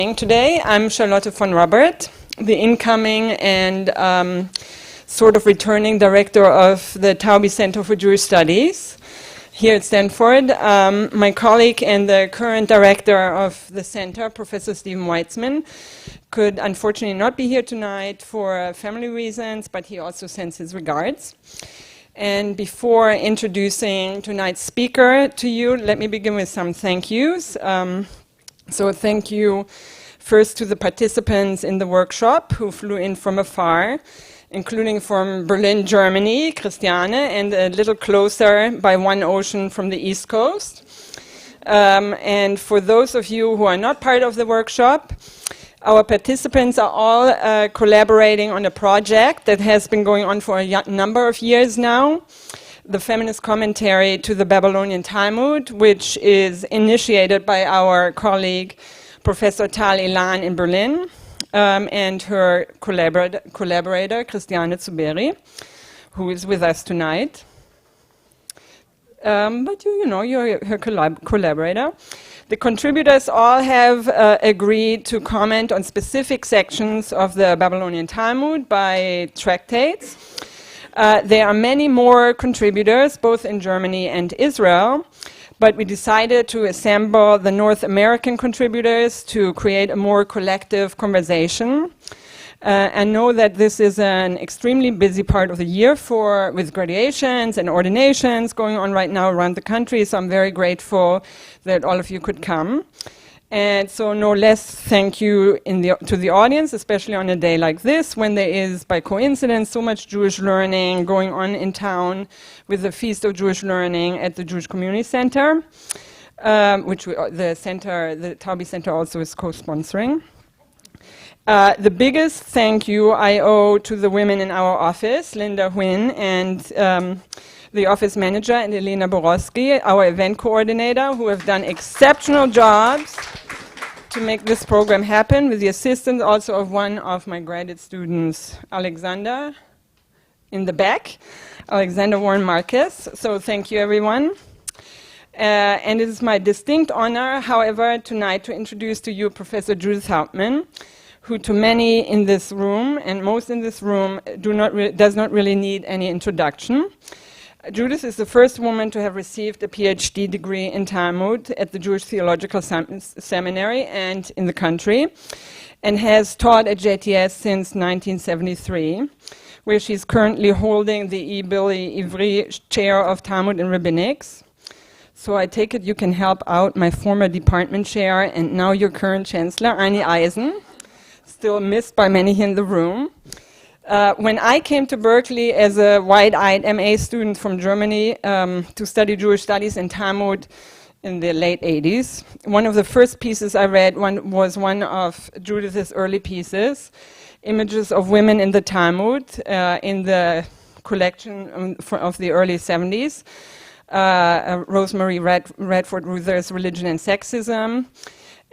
Today, I'm Charlotte Fonrobert, the incoming and sort of returning director of the Taube Center for Jewish Studies here at Stanford. My colleague and the current director of the center, Professor Steven Weitzman, could unfortunately not be here tonight for family reasons, but he also sends his regards. And before introducing tonight's speaker to you, let me begin with some thank yous. So thank you first to the participants in the workshop who flew in from afar, including from Berlin, Germany, Christiane, and a little closer by one ocean from the East Coast. And for those of you who are not part of the workshop, our participants are all collaborating on a project that has been going on for a number of years now, the Feminist commentary to the Babylonian Talmud, which is initiated by our colleague, Professor Tal Ilan in Berlin, and her collaborator, Christiane Zuberi, who is with us tonight. But you know, you're her collaborator. The contributors all have agreed to comment on specific sections of the Babylonian Talmud by tractates. There are many more contributors, both in Germany and Israel, but we decided to assemble the North American contributors to create a more collective conversation. And know that this is an extremely busy part of the year with graduations and ordinations going on right now around the country, so I'm very grateful that all of you could come. And so no less thank you to the audience, especially on a day like this, when there is, by coincidence, so much Jewish learning going on in town with the Feast of Jewish Learning at the Jewish Community Center, which the Taube Center also is co-sponsoring. The biggest thank you I owe to the women in our office, Linda Huynh and the office manager, and Elena Borowski, our event coordinator, who have done exceptional jobs to make this program happen, with the assistance also of one of my graduate students, Alexander, in the back, Alexander Warren Marcus. So thank you, everyone. And it is my distinct honor, however, tonight to introduce to you Professor Judith Hauptman, who to many in this room, and most in this room, does not really need any introduction. Judith is the first woman to have received a PhD degree in Talmud at the Jewish Theological Seminary and in the country, and has taught at JTS since 1973, where she's currently holding the E. Billy Ivry Chair of Talmud and Rabbinics. So I take it you can help out my former department chair and now your current chancellor, Arnie Eisen, still missed by many here in the room. When I came to Berkeley as a wide-eyed MA student from Germany to study Jewish studies and Talmud in the late 80s, one of the first pieces I read was one of Judith's early pieces, Images of Women in the Talmud, in the collection of the early 70s, Rosemary Radford Ruther's Religion and Sexism.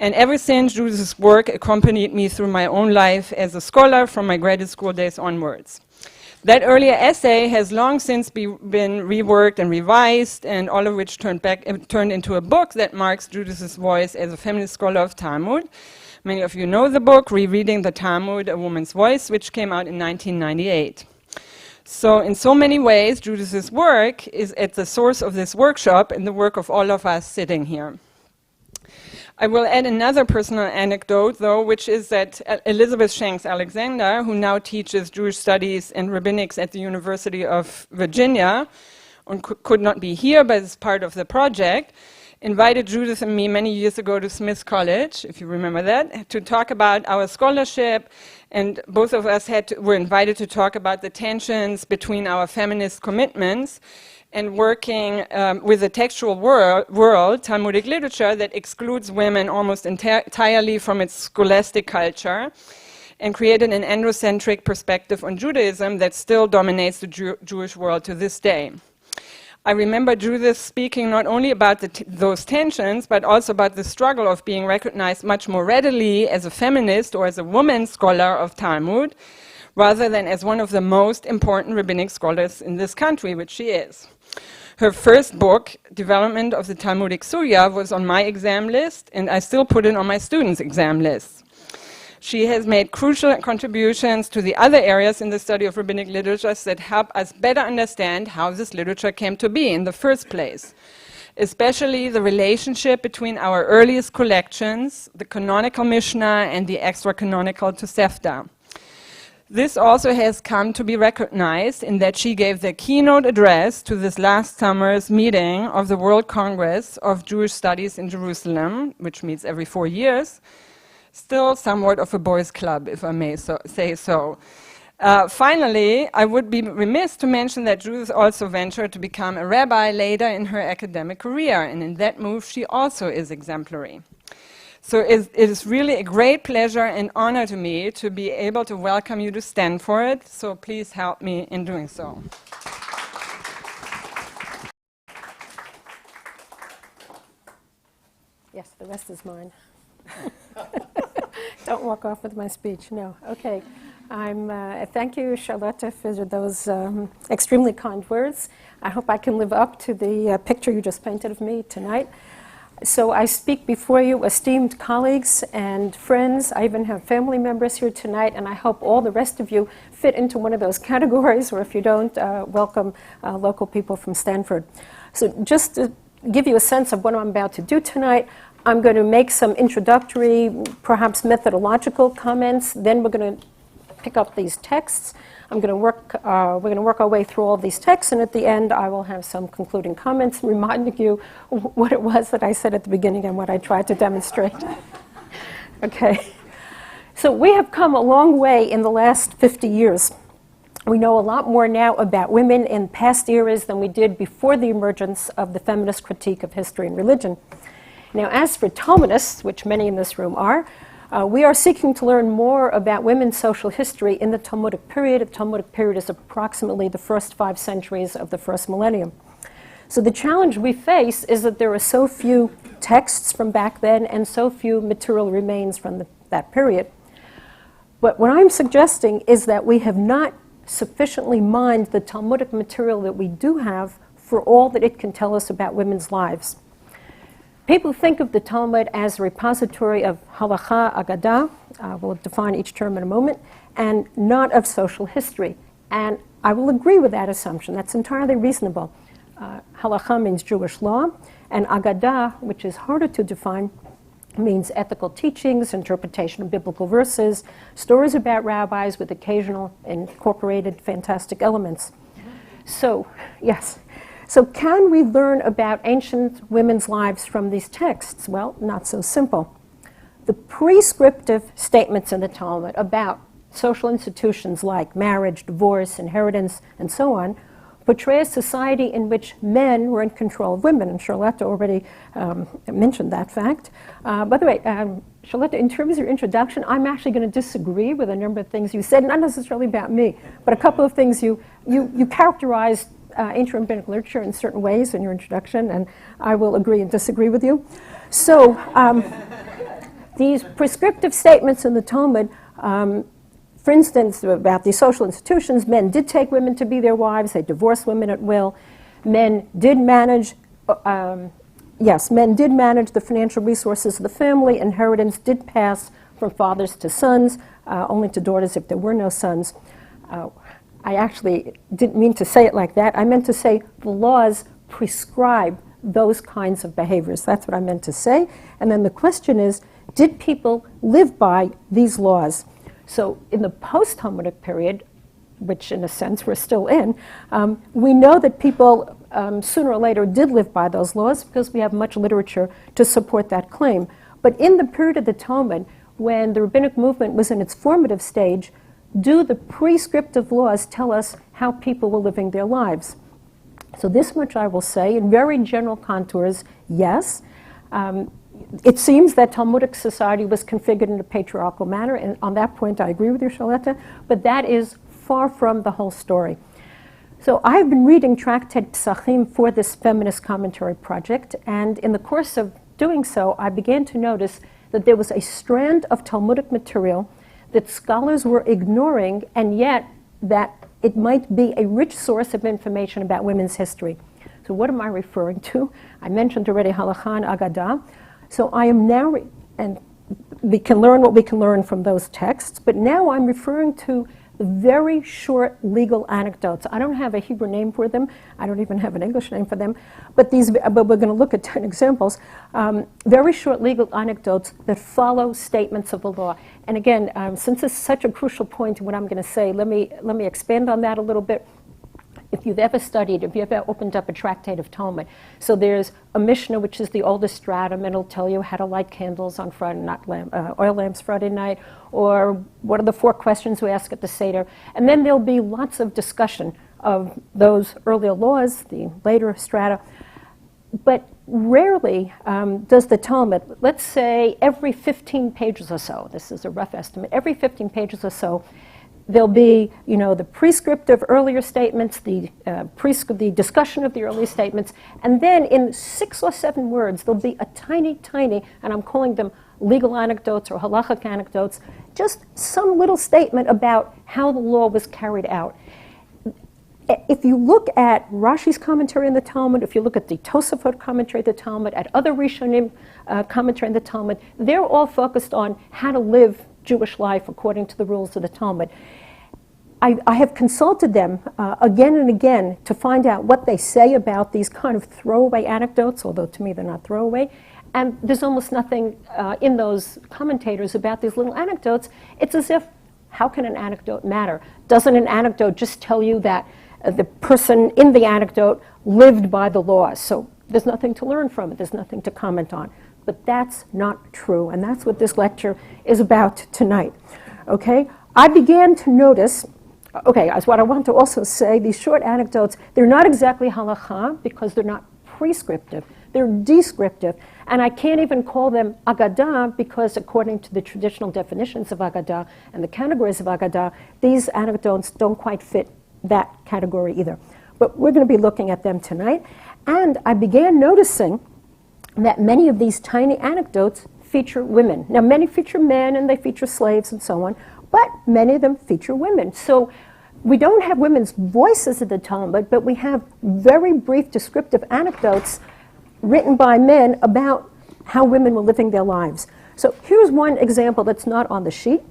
And ever since, Judith's work accompanied me through my own life as a scholar from my graduate school days onwards. That earlier essay has long since been reworked and revised, and all of which turned into a book that marks Judith's voice as a feminist scholar of Talmud. Many of you know the book, Rereading the Talmud, A Woman's Voice, which came out in 1998. So in so many ways, Judith's work is at the source of this workshop and the work of all of us sitting here. I will add another personal anecdote, though, which is that Elizabeth Shanks Alexander, who now teaches Jewish studies and rabbinics at the University of Virginia, and could not be here, but is part of the project, invited Judith and me many years ago to Smith College, if you remember that, to talk about our scholarship, and both of us were invited to talk about the tensions between our feminist commitments and working with a textual world, Talmudic literature, that excludes women almost entirely from its scholastic culture, and created an androcentric perspective on Judaism that still dominates the Jewish world to this day. I remember Judith speaking not only about those tensions, but also about the struggle of being recognized much more readily as a feminist or as a woman scholar of Talmud, rather than as one of the most important rabbinic scholars in this country, which she is. Her first book, Development of the Talmudic Surya, was on my exam list, and I still put it on my students' exam list. She has made crucial contributions to the other areas in the study of rabbinic literatures that help us better understand how this literature came to be in the first place, especially the relationship between our earliest collections, the canonical Mishnah and the extra-canonical Tosefta. This also has come to be recognized in that she gave the keynote address to this last summer's meeting of the World Congress of Jewish Studies in Jerusalem, which meets every 4 years. Still somewhat of a boys' club, if I may say so. Finally, I would be remiss to mention that Judith also ventured to become a rabbi later in her academic career, and in that move she also is exemplary. So it is really a great pleasure and honor to me to be able to welcome you to Stanford, so please help me in doing so. Yes, the rest is mine. Don't walk off with my speech, no. Okay. Thank you, Charlotte, for those extremely kind words. I hope I can live up to the picture you just painted of me tonight. So I speak before you, esteemed colleagues and friends. I even have family members here tonight, and I hope all the rest of you fit into one of those categories, or if you don't, welcome local people from Stanford. So just to give you a sense of what I'm about to do tonight, I'm going to make some introductory, perhaps methodological comments. Then we're going to pick up these texts. We're going to work our way through all these texts, and at the end I will have some concluding comments reminding you what it was that I said at the beginning and what I tried to demonstrate. Okay. So we have come a long way in the last 50 years. We know a lot more now about women in past eras than we did before the emergence of the feminist critique of history and religion. Now, as for Talmudists, which many in this room are, we are seeking to learn more about women's social history in the Talmudic period. The Talmudic period is approximately the first 5 centuries of the first millennium. So the challenge we face is that there are so few texts from back then and so few material remains from that period. But what I'm suggesting is that we have not sufficiently mined the Talmudic material that we do have for all that it can tell us about women's lives. People think of the Talmud as a repository of halacha, agadah, we'll define each term in a moment, and not of social history. And I will agree with that assumption. That's entirely reasonable. Halacha means Jewish law, and agadah, which is harder to define, means ethical teachings, interpretation of biblical verses, stories about rabbis with occasional incorporated fantastic elements. So, yes. So can we learn about ancient women's lives from these texts? Well, not so simple. The prescriptive statements in the Talmud about social institutions like marriage, divorce, inheritance, and so on portray a society in which men were in control of women, and Charlotte already mentioned that fact. By the way, Charlotte, in terms of your introduction, I'm actually going to disagree with a number of things you said, not necessarily about me, but a couple of things you characterized ancient rabbinic literature in certain ways in your introduction, and I will agree and disagree with you. So these prescriptive statements in the Talmud, for instance, about these social institutions, men did take women to be their wives, they divorced women at will, men did manage the financial resources of the family, inheritance did pass from fathers to sons, only to daughters if there were no sons. I actually didn't mean to say it like that. I meant to say the laws prescribe those kinds of behaviors. That's what I meant to say. And then the question is, did people live by these laws? So in the post-Talmudic period, which in a sense we're still in, we know that people sooner or later did live by those laws because we have much literature to support that claim. But in the period of the Talmud, when the rabbinic movement was in its formative stage, do the prescriptive laws tell us how people were living their lives? So this much I will say, in very general contours, yes. It seems that Talmudic society was configured in a patriarchal manner, and on that point I agree with you, Charlotte, but that is far from the whole story. So I've been reading Tractate Psachim for this feminist commentary project, and in the course of doing so, I began to notice that there was a strand of Talmudic material that scholars were ignoring, and yet that it might be a rich source of information about women's history. So what am I referring to? I mentioned already Halakha and Agadah. So I am now, and we can learn what we can learn from those texts, but now I'm referring to the very short legal anecdotes. I don't have a Hebrew name for them. I don't even have an English name for them. But we're going to look at 10 examples. Very short legal anecdotes that follow statements of the law. And again, since it's such a crucial point in what I'm going to say, let me expand on that a little bit. If you've ever opened up a tractate of Talmud, so there's a Mishnah, which is the oldest stratum, and it'll tell you how to light candles on Friday, oil lamps Friday night, or what are the 4 questions we ask at the Seder. And then there'll be lots of discussion of those earlier laws, the later strata. But rarely does the Talmud, let's say every 15 pages or so, this is a rough estimate, every 15 pages or so, there'll be, the prescriptive earlier statements, the discussion of the earlier statements, and then in 6 or 7 words, there'll be a tiny, and I'm calling them legal anecdotes or halachic anecdotes, just some little statement about how the law was carried out. If you look at Rashi's commentary on the Talmud, if you look at the Tosafot commentary of the Talmud, at other Rishonim commentary on the Talmud, they're all focused on how to live Jewish life according to the rules of the Talmud. I have consulted them again and again to find out what they say about these kind of throwaway anecdotes, although to me they're not throwaway. And there's almost nothing in those commentators about these little anecdotes. It's as if, how can an anecdote matter? Doesn't an anecdote just tell you that the person in the anecdote lived by the laws? So there's nothing to learn from it. There's nothing to comment on. But that's not true, and that's what this lecture is about tonight. Okay? I began to notice, as what I want to also say, these short anecdotes, they're not exactly halakha because they're not prescriptive. They're descriptive, and I can't even call them agadah because according to the traditional definitions of agadah and the categories of agadah, these anecdotes don't quite fit that category either. But we're going to be looking at them tonight, and I began noticing that many of these tiny anecdotes feature women. Now, many feature men, and they feature slaves and so on, but many of them feature women. So we don't have women's voices in the Talmud, but we have very brief descriptive anecdotes written by men about how women were living their lives. So here's one example that's not on the sheet.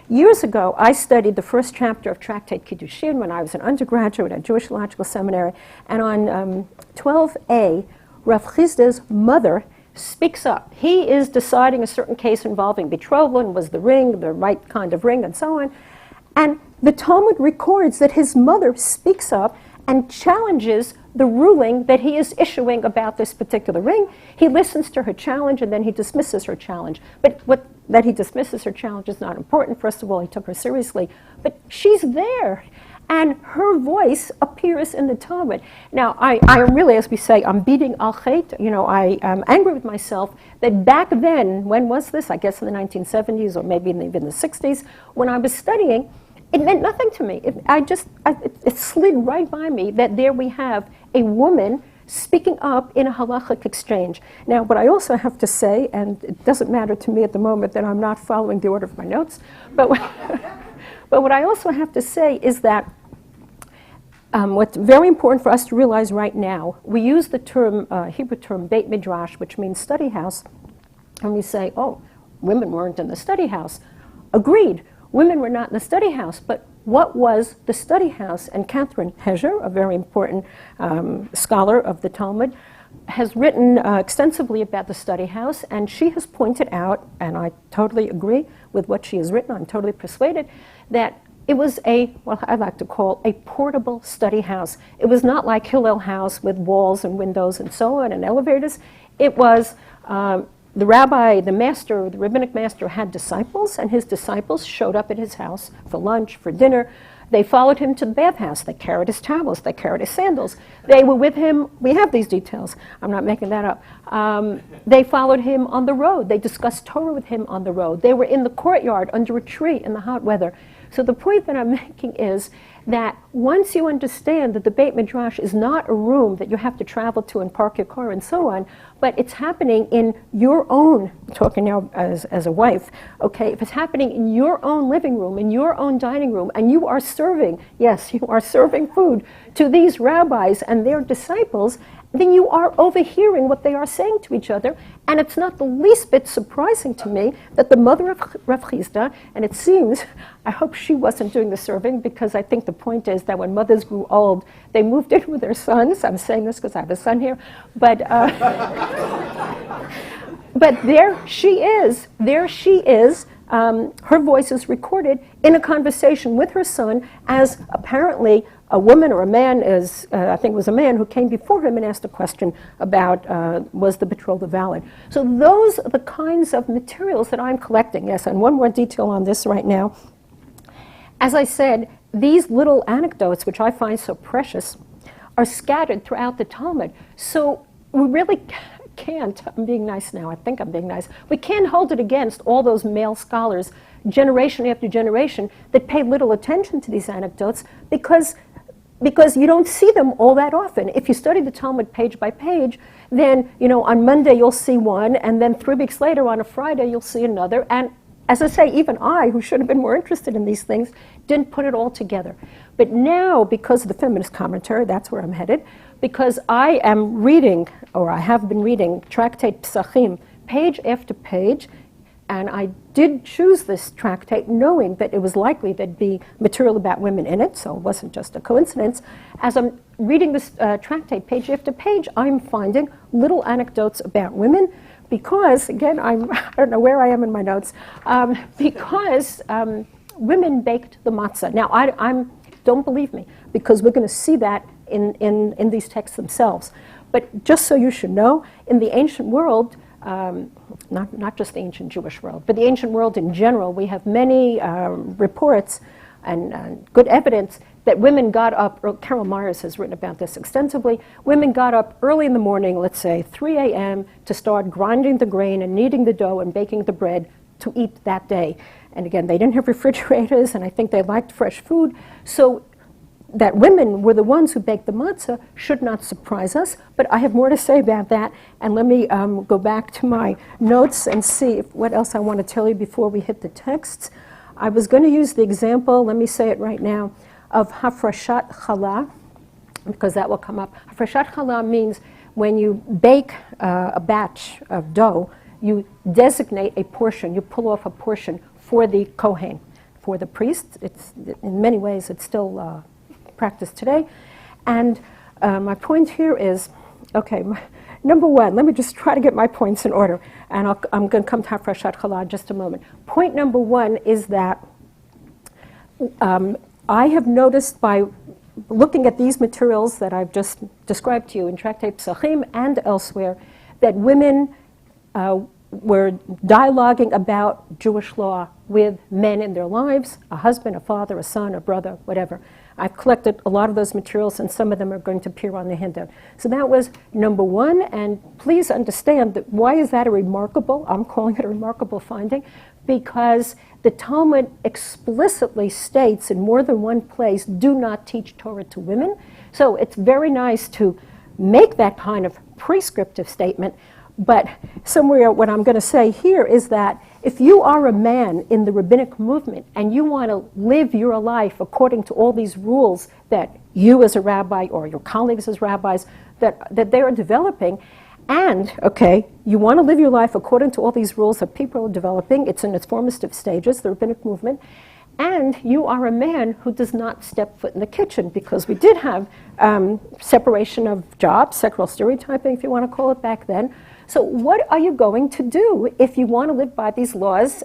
Years ago, I studied the first chapter of Tractate Kiddushin when I was an undergraduate at Jewish Theological Seminary, and on 12a, Rav Chisda's mother speaks up. He is deciding a certain case involving betrothal, and was the ring the right kind of ring, and so on. And the Talmud records that his mother speaks up and challenges the ruling that he is issuing about this particular ring. He listens to her challenge, and then he dismisses her challenge. But that he dismisses her challenge is not important. First of all, he took her seriously. But she's there, and her voice appears in the Talmud. Now, I am really, as we say, I'm beating al chait. I am angry with myself that back then, when was this? I guess in the 1970s or maybe even the 60s, when I was studying, it meant nothing to me. It slid right by me that there we have a woman speaking up in a halachic exchange. Now, what I also have to say, and it doesn't matter to me at the moment that I'm not following the order of my notes, but what I also have to say is that what's very important for us to realize right now, we use the term, Hebrew term, Beit Midrash, which means study house, and we say, oh, women weren't in the study house. Agreed, women were not in the study house, but what was the study house? And Catherine Heger, a very important scholar of the Talmud, has written extensively about the study house, and she has pointed out, and I totally agree with what she has written, I'm totally persuaded, that it was what I like to call a portable study house. It was not like Hillel House with walls and windows and so on and elevators. It was the rabbi, the master, the rabbinic master had disciples, and his disciples showed up at his house for lunch, for dinner. They followed him to the bathhouse. They carried his towels. They carried his sandals. They were with him. We have these details. I'm not making that up. They followed him on the road. They discussed Torah with him on the road. They were in the courtyard under a tree in the hot weather. So the point that I'm making is that once you understand that the Beit Midrash is not a room that you have to travel to and park your car and so on, but it's happening in your own, talking now as a wife, okay, if it's happening in your own living room, in your own dining room, and you are serving, yes, you are serving food to these rabbis and their disciples, then you are overhearing what they are saying to each other. And it's not the least bit surprising to me that the mother of Rav Chisda, and it seems, I hope she wasn't doing the serving, because I think the point is that when mothers grew old, they moved in with their sons. I'm saying this because I have a son here. But, but there she is. Her voice is recorded in a conversation with her son, as apparently a woman or a man is, I think it was a man who came before him and asked a question about was the betrothal valid. So those are the kinds of materials that I'm collecting. Yes, and one more detail on this right now. As I said, these little anecdotes, which I find so precious, are scattered throughout the Talmud. So we really can't, I'm being nice now, I think I'm being nice, we can't hold it against all those male scholars, generation after generation, that pay little attention to these anecdotes, because you don't see them all that often. If you study the Talmud page by page, then, on Monday you'll see one, and then 3 weeks later on a Friday you'll see another. And as I say, even I, who should have been more interested in these things, didn't put it all together. But now, because of the feminist commentary, that's where I'm headed, because I am reading, or I have been reading, Tractate Psachim, page after page, and I did choose this tractate knowing that it was likely there'd be material about women in it, so it wasn't just a coincidence. As I'm reading this tractate page after page, I'm finding little anecdotes about women, because, again, I don't know where I am in my notes, because women baked the matzah. Now, don't believe me, because we're going to see that in these texts themselves. But just so you should know, in the ancient world, not just the ancient Jewish world, but the ancient world in general, we have many reports and good evidence that women got up, Carol Myers has written about this extensively, women got up early in the morning, let's say 3 a.m., to start grinding the grain and kneading the dough and baking the bread to eat that day. And again, they didn't have refrigerators, and I think they liked fresh food, so that women were the ones who baked the matzah should not surprise us, but I have more to say about that, and let me go back to my notes and see what else I want to tell you before we hit the texts. I was going to use the example, let me say it right now, of hafrashat challah, because that will come up. Hafrashat challah means when you bake a batch of dough, you designate a portion, you pull off a portion for the kohen, for the priest. It's, in many ways, it's still practiced today. And my point here is, okay, number one, let me just try to get my points in order, and I'm going to come to hafrashat challah in just a moment. Point number one is that I have noticed by looking at these materials that I've just described to you in Tractate Psachim and elsewhere, that women were dialoguing about Jewish law with men in their lives, a husband, a father, a son, a brother, whatever. I've collected a lot of those materials, and some of them are going to appear on the handout. So that was number one, and please understand that why is that a remarkable, I'm calling it a remarkable finding, because the Talmud explicitly states in more than one place, do not teach Torah to women. So it's very nice to make that kind of prescriptive statement, but somewhere what I'm going to say here is that if you are a man in the rabbinic movement and you want to live your life according to all these rules that you as a rabbi or your colleagues as rabbis that they are developing, and, okay, you want to live your life according to all these rules that people are developing, it's in its formative stages, the rabbinic movement, and you are a man who does not step foot in the kitchen, because we did have separation of jobs, sexual stereotyping, if you want to call it, back then. So what are you going to do if you want to live by these laws,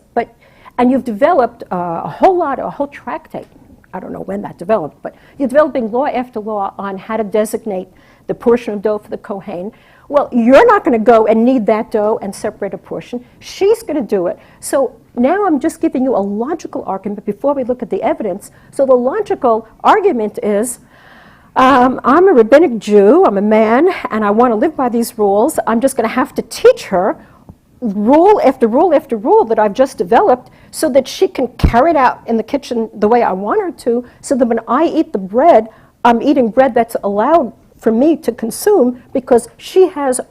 and you've developed a whole tractate, I don't know when that developed, but you're developing law after law on how to designate the portion of dough for the kohen. Well, you're not going to go and knead that dough and separate a portion. She's going to do it. So now I'm just giving you a logical argument before we look at the evidence. So the logical argument is, I'm a rabbinic Jew, I'm a man, and I want to live by these rules. I'm just going to have to teach her rule after rule after rule that I've just developed so that she can carry it out in the kitchen the way I want her to, so that when I eat the bread, I'm eating bread that's allowed for me to consume because she has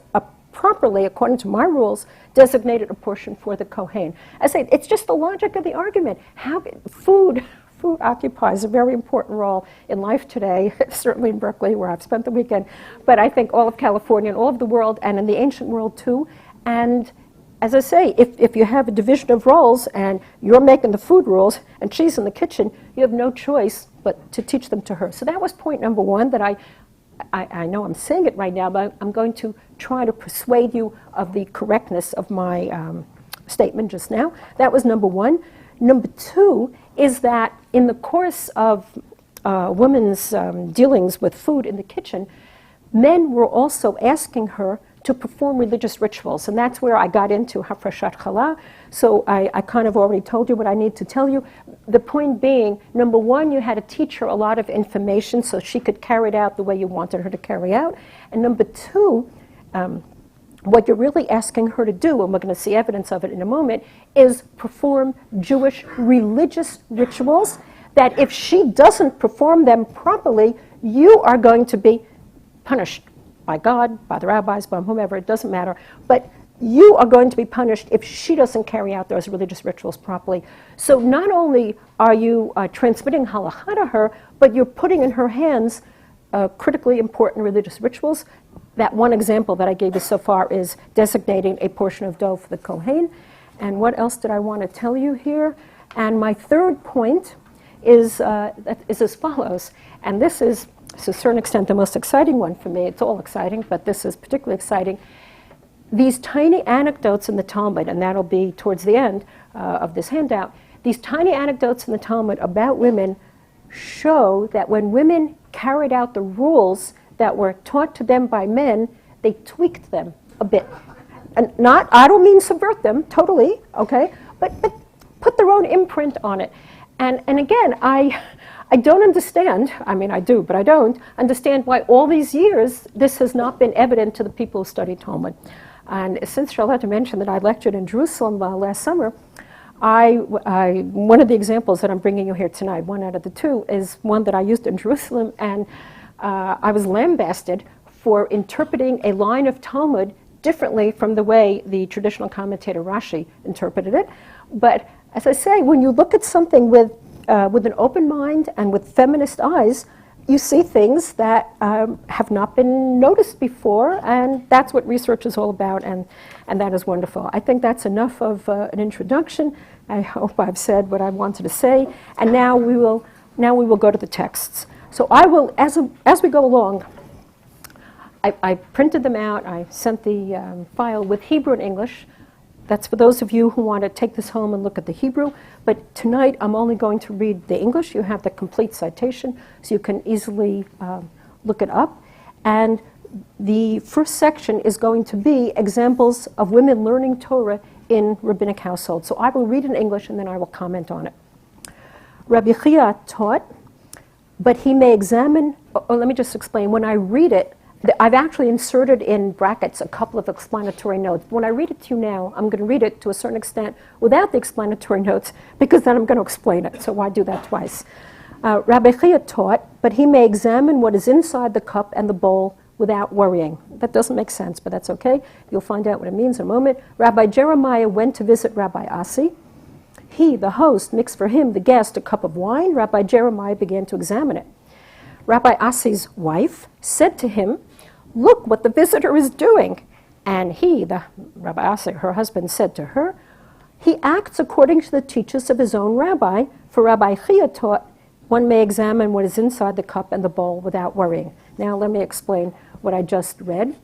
properly, according to my rules, designated a portion for the kohen. I say, it's just the logic of the argument. How food food occupies a very important role in life today, certainly in Berkeley, where I've spent the weekend, but I think all of California and all of the world, and in the ancient world too. And as I say, if you have a division of roles and you're making the food rules and she's in the kitchen, you have no choice but to teach them to her. So that was point number one that I know I'm saying it right now, but I'm going to try to persuade you of the correctness of my statement just now. That was number one. Number two is that in the course of women's dealings with food in the kitchen, men were also asking her to perform religious rituals, and that's where I got into Hafrashat Challah. So I kind of already told you what I need to tell you. The point being, number one, you had to teach her a lot of information so she could carry it out the way you wanted her to carry out. And number two, what you're really asking her to do, and we're going to see evidence of it in a moment, is perform Jewish religious rituals that if she doesn't perform them properly, you are going to be punished by God, by the rabbis, by whomever, it doesn't matter. But you are going to be punished if she doesn't carry out those religious rituals properly. So not only are you transmitting halakha to her, but you're putting in her hands critically important religious rituals. That one example that I gave you so far is designating a portion of dough for the Kohen. And what else did I want to tell you here? And my third point is as follows. And this is, to a certain extent, the most exciting one for me. It's all exciting, but this is particularly exciting. These tiny anecdotes in the Talmud, and that'll be towards the end of this handout, these tiny anecdotes in the Talmud about women show that when women carried out the rules that were taught to them by men, they tweaked them a bit. And I don't mean subvert them totally, okay, but put their own imprint on it. And again, I don't understand, I mean I do, but I don't understand why all these years this has not been evident to the people who study Talmud. And since Charlotte mentioned that I lectured in Jerusalem last summer, one of the examples that I'm bringing you here tonight, one out of the two, is one that I used in Jerusalem, and I was lambasted for interpreting a line of Talmud differently from the way the traditional commentator Rashi interpreted it. But as I say, when you look at something with an open mind and with feminist eyes, you see things that have not been noticed before, and that's what research is all about, and that is wonderful. I think that's enough of an introduction. I hope I've said what I wanted to say, and now we will go to the texts. So I will, as we go along, I printed them out. I sent the file with Hebrew and English. That's for those of you who want to take this home and look at the Hebrew. But tonight I'm only going to read the English. You have the complete citation, so you can easily look it up. And the first section is going to be examples of women learning Torah in rabbinic households. So I will read in English and then I will comment on it. Rabbi Chia taught, but he may examine, let me just explain. When I read it, I've actually inserted in brackets a couple of explanatory notes. When I read it to you now, I'm going to read it to a certain extent without the explanatory notes, because then I'm going to explain it. So why do that twice? Rabbi Chia taught, but he may examine what is inside the cup and the bowl without worrying. That doesn't make sense, but that's okay. You'll find out what it means in a moment. Rabbi Jeremiah went to visit Rabbi Asi. He, the host, mixed for him, the guest, a cup of wine. Rabbi Jeremiah began to examine it. Rabbi Asi's wife said to him, "Look what the visitor is doing." And he, the Rabbi Asi, her husband, said to her, "He acts according to the teachings of his own rabbi." For Rabbi Chia taught, one may examine what is inside the cup and the bowl without worrying. Now let me explain what I just read.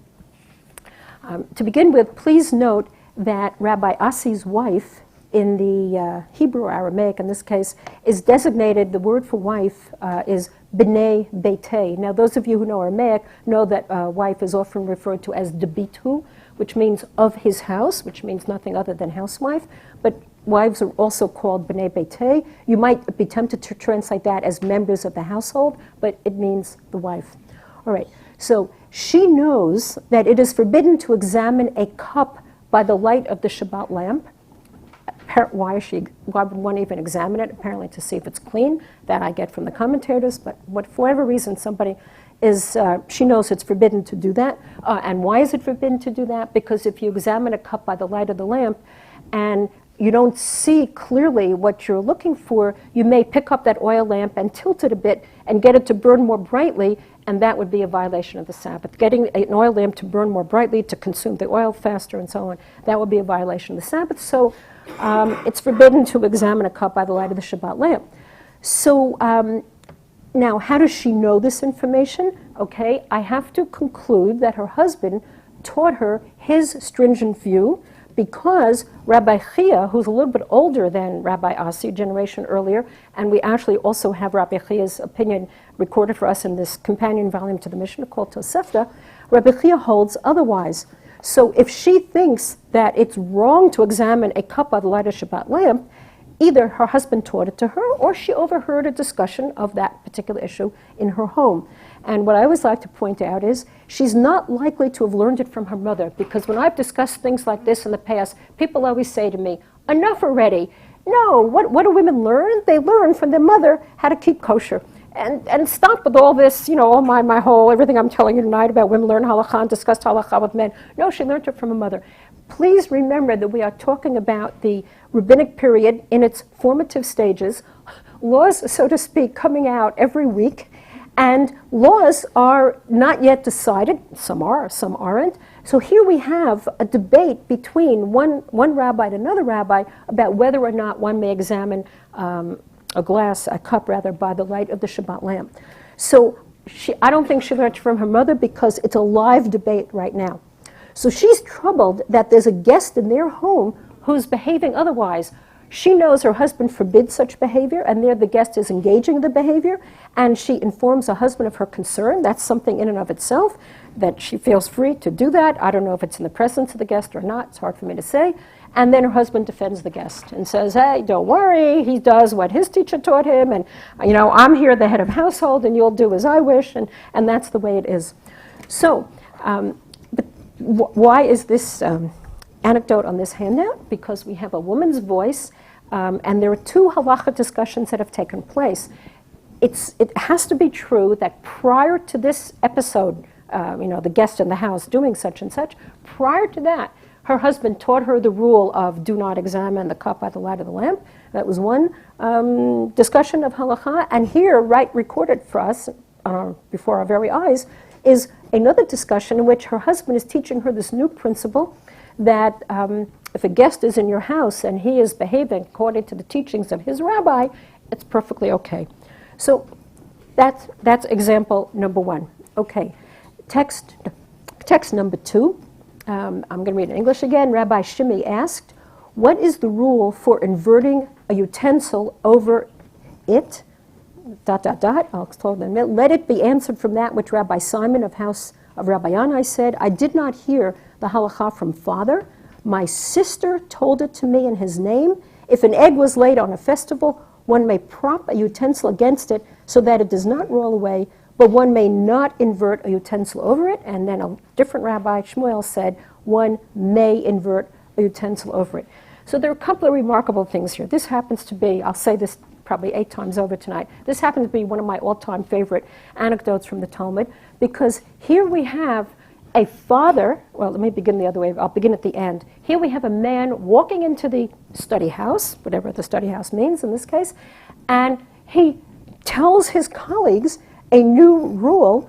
To begin with, please note that Rabbi Asi's wife in the Hebrew or Aramaic in this case is designated, the word for wife is b'nei beitei. Now those of you who know Aramaic know that wife is often referred to as debitu, which means of his house, which means nothing other than housewife, but wives are also called b'nei beitei. You might be tempted to translate that as members of the household, but it means the wife. All right, so she knows that it is forbidden to examine a cup by the light of the Shabbat lamp. Why would one even examine it? Apparently to see if it's clean. That I get from the commentators, but for whatever reason somebody is, she knows it's forbidden to do that. And why is it forbidden to do that? Because if you examine a cup by the light of the lamp and you don't see clearly what you're looking for, you may pick up that oil lamp and tilt it a bit and get it to burn more brightly, and that would be a violation of the Sabbath. Getting an oil lamp to burn more brightly, to consume the oil faster and so on, that would be a violation of the Sabbath. So it's forbidden to examine a cup by the light of the Shabbat lamp. So now, how does she know this information? Okay, I have to conclude that her husband taught her his stringent view, because Rabbi Chia, who's a little bit older than Rabbi Asi, a generation earlier, and we actually also have Rabbi Chia's opinion recorded for us in this companion volume to the Mishnah called Tosefta, Rabbi Chia holds otherwise. So if she thinks that it's wrong to examine a cup by the light of Shabbat lamp, either her husband taught it to her or she overheard a discussion of that particular issue in her home. And what I always like to point out is she's not likely to have learned it from her mother, because when I've discussed things like this in the past, people always say to me, enough already. No, what do women learn? They learn from their mother how to keep kosher. And stop with all this, all my whole, everything I'm telling you tonight about women learn halakha and discuss halakha with men. No, she learned it from her mother. Please remember that we are talking about the rabbinic period in its formative stages, laws, so to speak, coming out every week, and laws are not yet decided. Some are, some aren't. So here we have a debate between one rabbi and another rabbi about whether or not one may examine a cup, by the light of the Shabbat lamp. So I don't think she learned from her mother, because it's a live debate right now. So she's troubled that there's a guest in their home who's behaving otherwise. She knows her husband forbids such behavior, and there the guest is engaging in the behavior, and she informs her husband of her concern. That's something in and of itself, that she feels free to do that. I don't know if it's in the presence of the guest or not. It's hard for me to say. And then her husband defends the guest and says, hey, don't worry, he does what his teacher taught him, and I'm here the head of household, and you'll do as I wish, and that's the way it is. So, why is this anecdote on this handout? Because we have a woman's voice, and there are two halacha discussions that have taken place. It has to be true that prior to this episode, the guest in the house doing such and such, prior to that, her husband taught her the rule of do not examine the cup by the light of the lamp. That was one discussion of halacha. And here, right recorded for us before our very eyes, is another discussion in which her husband is teaching her this new principle that if a guest is in your house and he is behaving according to the teachings of his rabbi, it's perfectly okay. So that's example number one. Okay, text number two. I'm going to read in English again. Rabbi Shimi asked, what is the rule for inverting a utensil over it? ... I'll explain in a minute. Let it be answered from that which Rabbi Simon of house of Rabbi Yanai said, I did not hear the halacha from father. My sister told it to me in his name. If an egg was laid on a festival, one may prop a utensil against it so that it does not roll away, but one may not invert a utensil over it. And then a different rabbi, Shmuel, said one may invert a utensil over it. So there are a couple of remarkable things here. This happens to be, I'll say this probably 8 times over tonight, this happens to be one of my all-time favorite anecdotes from the Talmud, because here we have a father, well, let me begin the other way, I'll begin at the end. Here we have a man walking into the study house, whatever the study house means in this case, and he tells his colleagues a new rule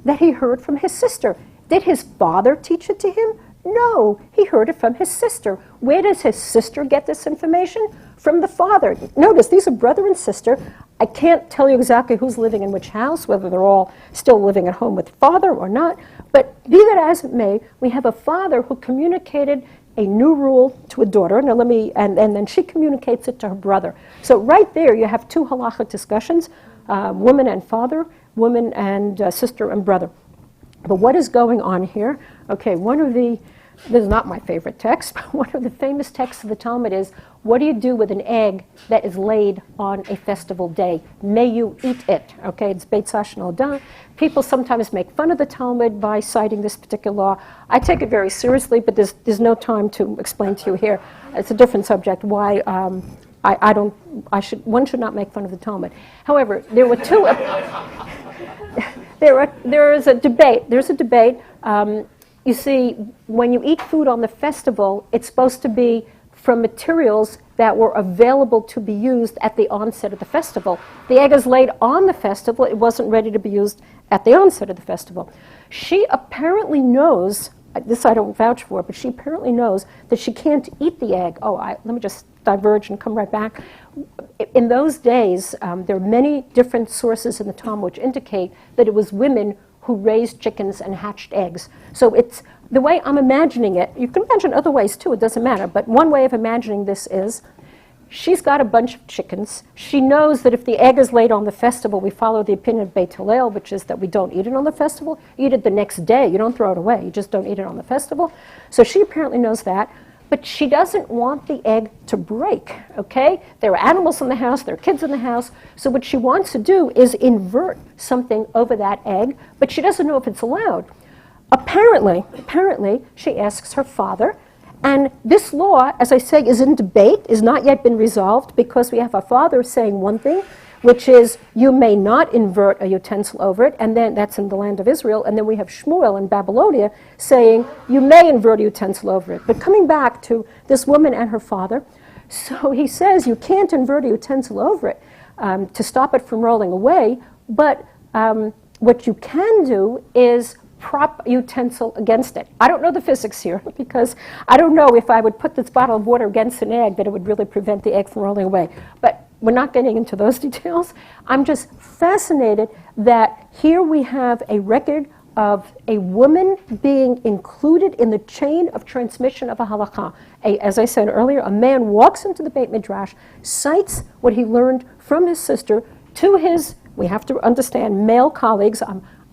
that he heard from his sister. Did his father teach it to him? No, he heard it from his sister. Where does his sister get this information? From the father. Notice, these are brother and sister. I can't tell you exactly who's living in which house, whether they're all still living at home with father or not, but be that as it may, we have a father who communicated a new rule to a daughter. Now and then she communicates it to her brother. So right there you have two halachic discussions, woman and father, woman and sister and brother. But what is going on here? Okay, this is not my favorite text, but one of the famous texts of the Talmud is, what do you do with an egg that is laid on a festival day? May you eat it. Okay, it's Beit Sashan Odah. People sometimes make fun of the Talmud by citing this particular law. I take it very seriously, but there's no time to explain to you here. It's a different subject why one should not make fun of the Talmud. However, there were two. There's a debate. You see, when you eat food on the festival, it's supposed to be from materials that were available to be used at the onset of the festival. The egg is laid on the festival. It wasn't ready to be used at the onset of the festival. She apparently knows, this I don't vouch for, but she apparently knows that she can't eat the egg. Let me just diverge and come right back. In those days, there are many different sources in the Talmud which indicate that it was women who raised chickens and hatched eggs. So it's the way I'm imagining it. You can imagine other ways too, it doesn't matter. But one way of imagining this is she's got a bunch of chickens. She knows that if the egg is laid on the festival, we follow the opinion of Beit Hillel, which is that we don't eat it on the festival. You eat it the next day. You don't throw it away. You just don't eat it on the festival. So she apparently knows that. But she doesn't want the egg to break, okay? There are animals in the house, there are kids in the house, so what she wants to do is invert something over that egg, but she doesn't know if it's allowed. Apparently, she asks her father, and this law, as I say, is in debate, is not yet been resolved, because we have a father saying one thing, which is you may not invert a utensil over it, and then that's in the land of Israel, and then we have Shmuel in Babylonia saying you may invert a utensil over it. But coming back to this woman and her father, so he says you can't invert a utensil over it to stop it from rolling away, but what you can do is prop a utensil against it. I don't know the physics here, because I don't know if I would put this bottle of water against an egg that it would really prevent the egg from rolling away. But we're not getting into those details. I'm just fascinated that here we have a record of a woman being included in the chain of transmission of a halakha. As I said earlier, a man walks into the Beit Midrash, cites what he learned from his sister to his, we have to understand, male colleagues.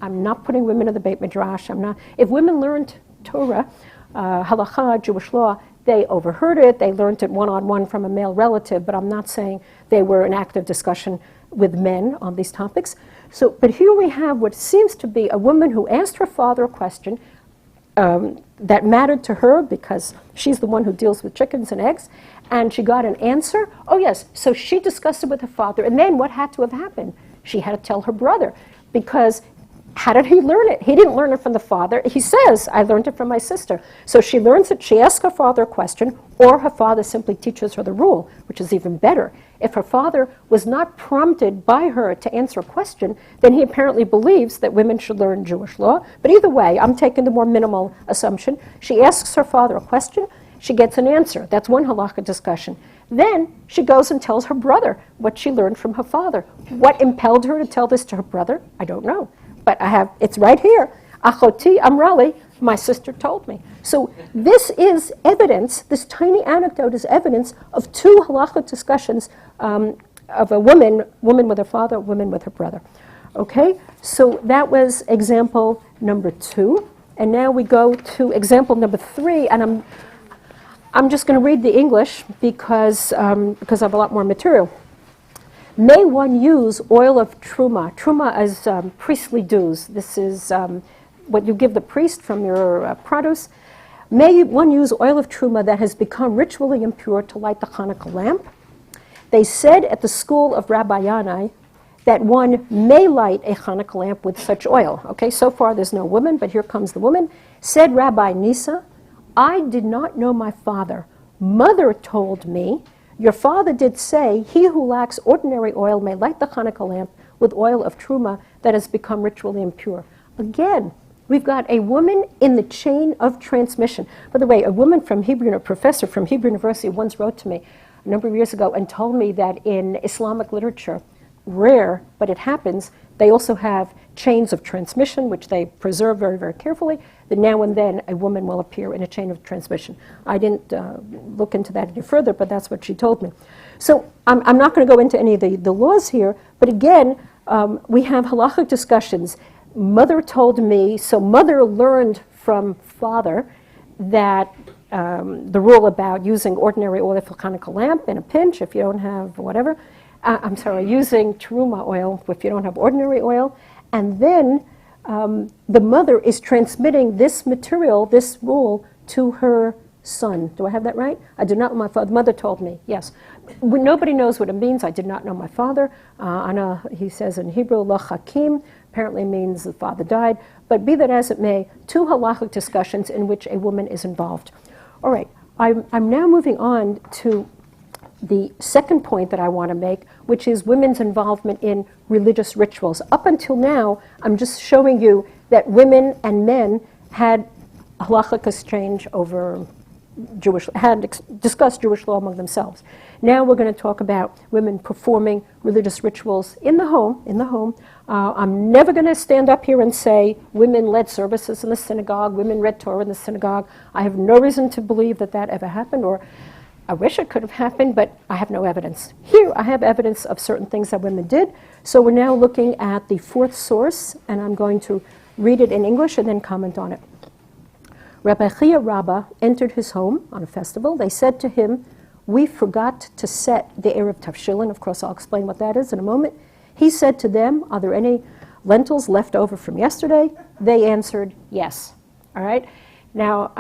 I'm not putting women in the Beit Midrash. If women learned Torah, halakha, Jewish law, they overheard it, they learned it one-on-one from a male relative, but I'm not saying they were in active discussion with men on these topics. But here we have what seems to be a woman who asked her father a question that mattered to her because she's the one who deals with chickens and eggs, and she got an answer. Oh yes, so she discussed it with her father, and then what had to have happened? She had to tell her brother, because how did he learn it? He didn't learn it from the father. He says, I learned it from my sister. So she learns it, she asks her father a question, or her father simply teaches her the rule, which is even better. If her father was not prompted by her to answer a question, then he apparently believes that women should learn Jewish law. But either way, I'm taking the more minimal assumption. She asks her father a question, she gets an answer. That's one halakha discussion. Then she goes and tells her brother what she learned from her father. What impelled her to tell this to her brother? I don't know. But it's right here. Achoti amrali, my sister told me. So this is evidence, this tiny anecdote is evidence of two halakha discussions of a woman with her father, a woman with her brother. Okay, so that was example number 2. And now we go to example number 3, and I'm just going to read the English because I have a lot more material. May one use oil of truma? Truma is priestly dues. This is what you give the priest from your produce. May one use oil of truma that has become ritually impure to light the Hanukkah lamp? They said at the school of Rabbi Yanai that one may light a Hanukkah lamp with such oil. Okay, so far there's no woman, but here comes the woman. Said Rabbi Nisa, I did not know my father. Mother told me, your father did say, he who lacks ordinary oil may light the Hanukkah lamp with oil of truma that has become ritually impure. Again, we've got a woman in the chain of transmission. By the way, a professor from Hebrew University once wrote to me a number of years ago and told me that in Islamic literature, rare, but it happens, they also have chains of transmission, which they preserve very, very carefully, that now and then a woman will appear in a chain of transmission. I didn't look into that any further, but that's what she told me. So I'm not going to go into any of the laws here, but again, we have halachic discussions. Mother told me, so mother learned from father that the rule about using ordinary oil for Hanukkah lamp in a pinch if you don't have whatever. Using teruma oil if you don't have ordinary oil. And then the mother is transmitting this material, this rule, to her son. Do I have that right? I did not know my father. Mother told me, yes. Nobody knows what it means. I did not know my father. Ana, he says in Hebrew, lo hakim, apparently means the father died. But be that as it may, two halachic discussions in which a woman is involved. All right, I'm now moving on to the second point that I want to make, which is women's involvement in religious rituals. Up until now, I'm just showing you that women and men had halachic exchange over discussed Jewish law among themselves. Now we're going to talk about women performing religious rituals in the home. I'm never going to stand up here and say women led services in the synagogue, women read Torah in the synagogue. I have no reason to believe that that ever happened, or I wish it could have happened, but I have no evidence. Here I have evidence of certain things that women did. So we're now looking at the fourth source, and I'm going to read it in English and then comment on it. Rabbi Chia Rabbah entered his home on a festival. They said to him, "We forgot to set the Erev Tavshilin." Of course, I'll explain what that is in a moment. He said to them, "Are there any lentils left over from yesterday?" They answered, "Yes." All right? Now,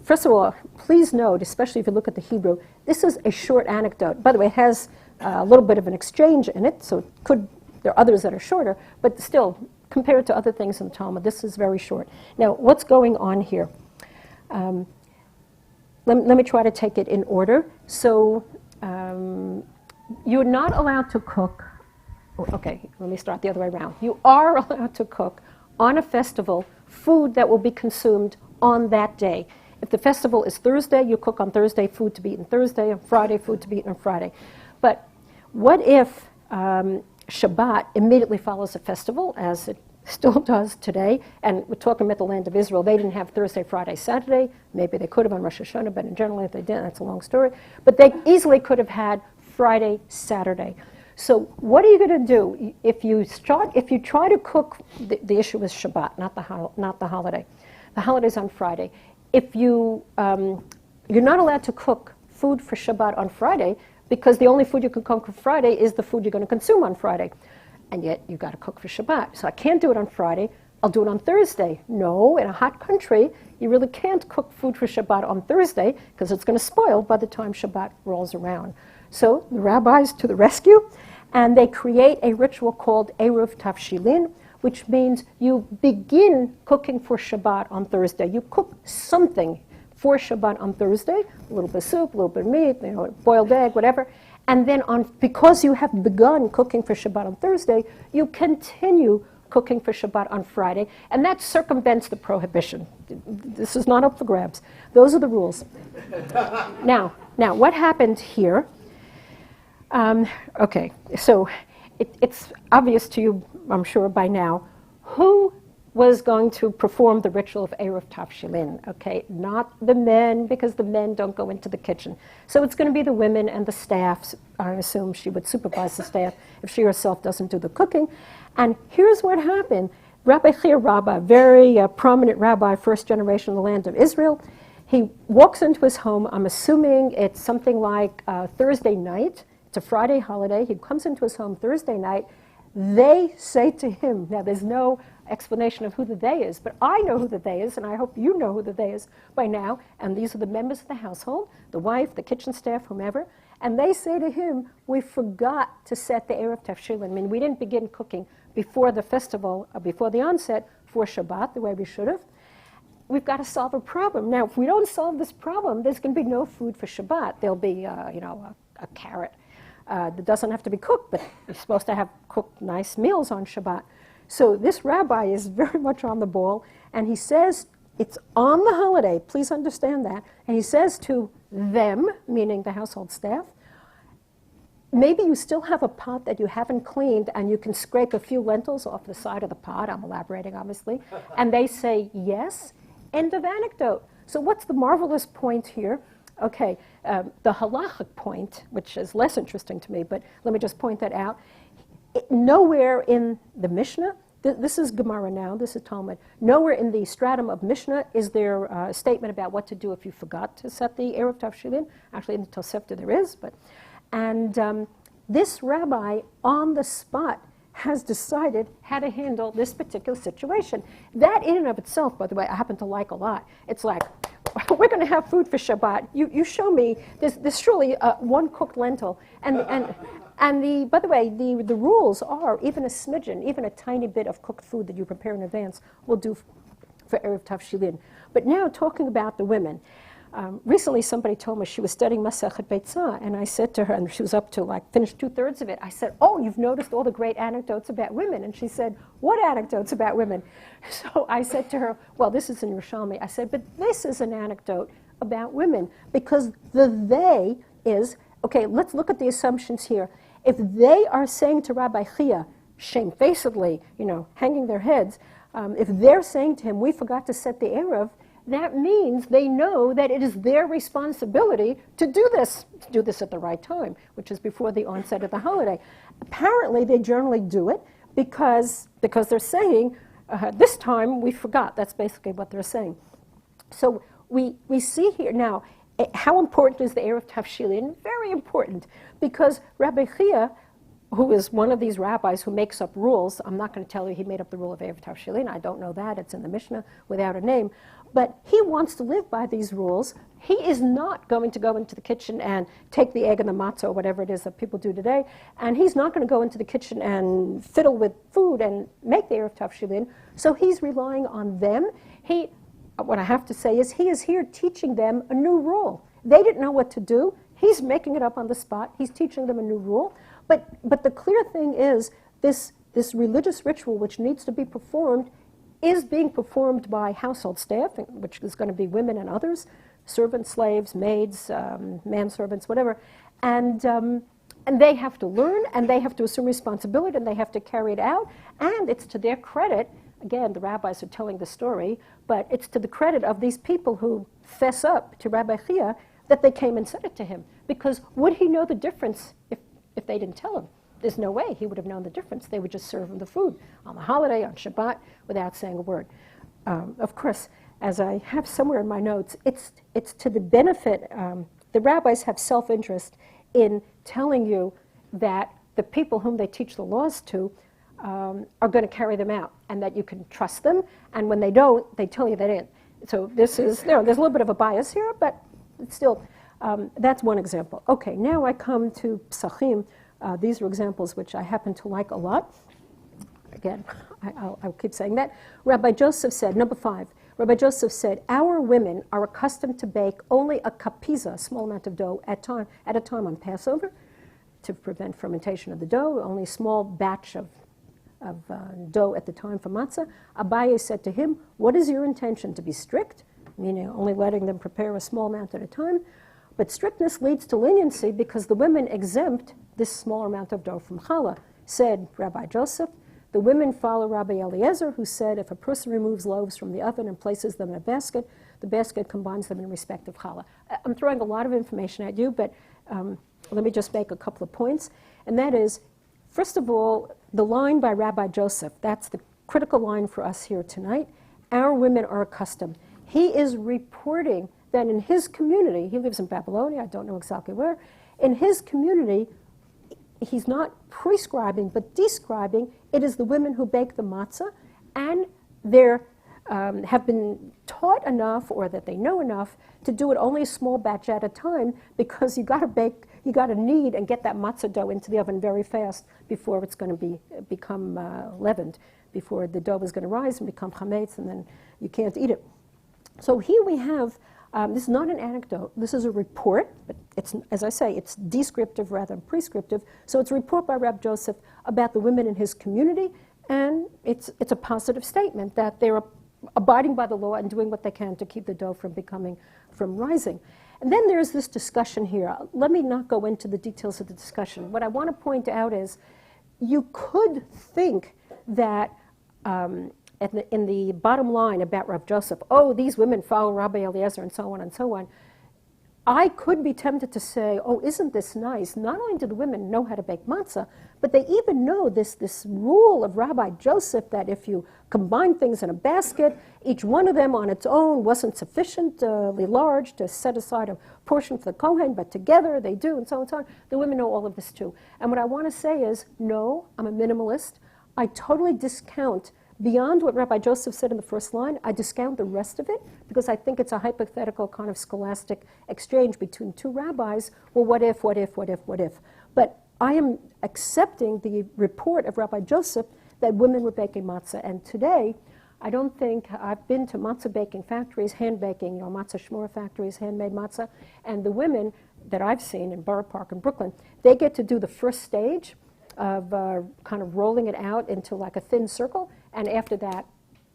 first of all, please note, especially if you look at the Hebrew, this is a short anecdote. By the way, it has a little bit of an exchange in it, so there are others that are shorter, but still, compared to other things in the Talmud, this is very short. Now, what's going on here? Let me try to take it in order. So, you're not allowed to cook. Okay, let me start the other way around. You are allowed to cook on a festival food that will be consumed on that day. If the festival is Thursday, you cook on Thursday, food to be eaten Thursday, on Friday, food to be eaten on Friday. But what if Shabbat immediately follows a festival, as it still does today? And we're talking about the land of Israel. They didn't have Thursday, Friday, Saturday. Maybe they could have on Rosh Hashanah, but in general, if they didn't, that's a long story. But they easily could have had Friday, Saturday. So what are you going to do if you try to cook? The issue is Shabbat, not the holiday. The holiday's on Friday. If you're not allowed to cook food for Shabbat on Friday, because the only food you can cook for Friday is the food you're going to consume on Friday. And yet you've got to cook for Shabbat. So I can't do it on Friday. I'll do it on Thursday. No, in a hot country, you really can't cook food for Shabbat on Thursday because it's going to spoil by the time Shabbat rolls around. So the rabbis to the rescue, and they create a ritual called Erev Tavshilin, which means you begin cooking for Shabbat on Thursday. You cook something for Shabbat on Thursday, a little bit of soup, a little bit of meat, boiled egg, whatever. And then because you have begun cooking for Shabbat on Thursday, you continue cooking for Shabbat on Friday, and that circumvents the prohibition. This is not up for grabs. Those are the rules. Now, what happened here? Okay, so it's obvious to you, I'm sure by now, who was going to perform the ritual of Erev Tavshilin, okay? Not the men, because the men don't go into the kitchen. So it's going to be the women and the staff. I assume she would supervise the staff if she herself doesn't do the cooking. And here's what happened. Rabbi Chia Rabbah, very prominent rabbi, first generation in the land of Israel, he walks into his home. I'm assuming it's something like Thursday night. It's a Friday holiday. He comes into his home Thursday night. They say to him, now there's no explanation of who the they is, but I know who the they is, and I hope you know who the they is by now, and these are the members of the household, the wife, the kitchen staff, whomever, and they say to him, we forgot to set the Erev Tavshilin. I mean, we didn't begin cooking before the festival, before the onset for Shabbat, the way we should have. We've got to solve a problem. Now, if we don't solve this problem, there's going to be no food for Shabbat. There'll be, a carrot. That doesn't have to be cooked, but you're supposed to have cooked nice meals on Shabbat. So this rabbi is very much on the ball, and he says, it's on the holiday, please understand that, and he says to them, meaning the household staff, maybe you still have a pot that you haven't cleaned, and you can scrape a few lentils off the side of the pot. I'm elaborating, obviously. And they say, yes. End of anecdote. So what's the marvelous point here? Okay, the halachic point, which is less interesting to me, but let me just point that out. Nowhere in the Mishnah, this is Gemara now, this is Talmud, nowhere in the stratum of Mishnah is there a statement about what to do if you forgot to set the Erev Tavshilin. Actually, in the Tosefta there is, and this rabbi on the spot has decided how to handle this particular situation. That in and of itself, by the way, I happen to like a lot. It's like, we're going to have food for Shabbat. You show me, there's surely one cooked lentil. And by the way, the rules are even a smidgen, even a tiny bit of cooked food that you prepare in advance will do for Erev Tavshilin. But now talking about the women. Recently, somebody told me she was studying Masechet Beitzah, and I said to her, and she was up to like finished 2/3 of it. I said, "Oh, you've noticed all the great anecdotes about women?" And she said, "What anecdotes about women?" So I said to her, "Well, this is in Yerushalmi." I said, "But this is an anecdote about women because the they is okay. Let's look at the assumptions here. If they are saying to Rabbi Chia, shamefacedly, hanging their heads, if they're saying to him, 'We forgot to set the eruv,' that means they know that it is their responsibility to do this at the right time, which is before the onset of the holiday. Apparently, they generally do it because they're saying, this time we forgot. That's basically what they're saying. So we see here now, how important is the Erev Tavshilin? Very important, because Rabbi Chia, who is one of these rabbis who makes up rules, I'm not going to tell you he made up the rule of Erev Tavshilin, I don't know that, it's in the Mishnah without a name, but he wants to live by these rules. He is not going to go into the kitchen and take the egg and the matzah or whatever it is that people do today, and he's not going to go into the kitchen and fiddle with food and make the Erev Tavshilin, so he's relying on them. What I have to say is he is here teaching them a new rule. They didn't know what to do. He's making it up on the spot. He's teaching them a new rule. But the clear thing is this religious ritual which needs to be performed is being performed by household staff, which is going to be women and others, servants, slaves, maids, manservants, whatever. And they have to learn, and they have to assume responsibility, and they have to carry it out. And it's to their credit, again, the rabbis are telling the story, but it's to the credit of these people who fess up to Rabbi Chia that they came and said it to him. Because would he know the difference if they didn't tell him? There's no way he would have known the difference. They would just serve him the food on the holiday, on Shabbat, without saying a word. Of course, as I have somewhere in my notes, it's to the benefit, the rabbis have self-interest in telling you that the people whom they teach the laws to are going to carry them out, and that you can trust them, and when they don't, they tell you they didn't. So this is, there's a little bit of a bias here, but it's still, that's one example. Okay, now I come to Psachim. These are examples which I happen to like a lot. Again, I'll keep saying that. Rabbi Joseph said, number 5, Rabbi Joseph said, our women are accustomed to bake only a kapiza, a small amount of dough, at a time on Passover to prevent fermentation of the dough, only a small batch of dough at the time for matzah. Abaye said to him, what is your intention, to be strict, meaning only letting them prepare a small amount at a time? But strictness leads to leniency because the women exempt this small amount of dough from challah. Said Rabbi Joseph, the women follow Rabbi Eliezer, who said if a person removes loaves from the oven and places them in a basket, the basket combines them in respect of challah. I'm throwing a lot of information at you, but let me just make a couple of points. And that is, first of all, the line by Rabbi Joseph, that's the critical line for us here tonight. Our women are accustomed. He is reporting that in his community, he lives in Babylonia, I don't know exactly where, in his community, he's not prescribing, but describing, it is the women who bake the matzah, and they have been taught enough, or that they know enough, to do it only a small batch at a time, because you got to knead and get that matzah dough into the oven very fast before it's going to become leavened, before the dough is going to rise and become chametz, and then you can't eat it. So here we have, this is not an anecdote, this is a report, but it's, as I say, it's descriptive rather than prescriptive. So it's a report by Rabbi Joseph about the women in his community, and it's a positive statement that they're abiding by the law and doing what they can to keep the dough from rising. And then there's this discussion here. Let me not go into the details of the discussion. What I want to point out is you could think that in the bottom line about Rav Joseph, oh, these women follow Rabbi Eliezer and so on and so on. I could be tempted to say, oh, isn't this nice? Not only do the women know how to bake matzah, but they even know this rule of Rabbi Joseph that if you combine things in a basket, each one of them on its own wasn't sufficiently large to set aside a portion for the Kohen, but together they do, and so on and so on. The women know all of this too. And what I want to say is, no, I'm a minimalist. I totally discount, beyond what Rabbi Joseph said in the first line, I discount the rest of it because I think it's a hypothetical kind of scholastic exchange between two rabbis. Well, what if, what if, what if, what if? But I am accepting the report of Rabbi Joseph that women were baking matzah. And today, I don't think, I've been to matzah baking factories, hand baking, matzah shmura factories, handmade matzah, and the women that I've seen in Borough Park in Brooklyn, they get to do the first stage of kind of rolling it out into like a thin circle, and after that,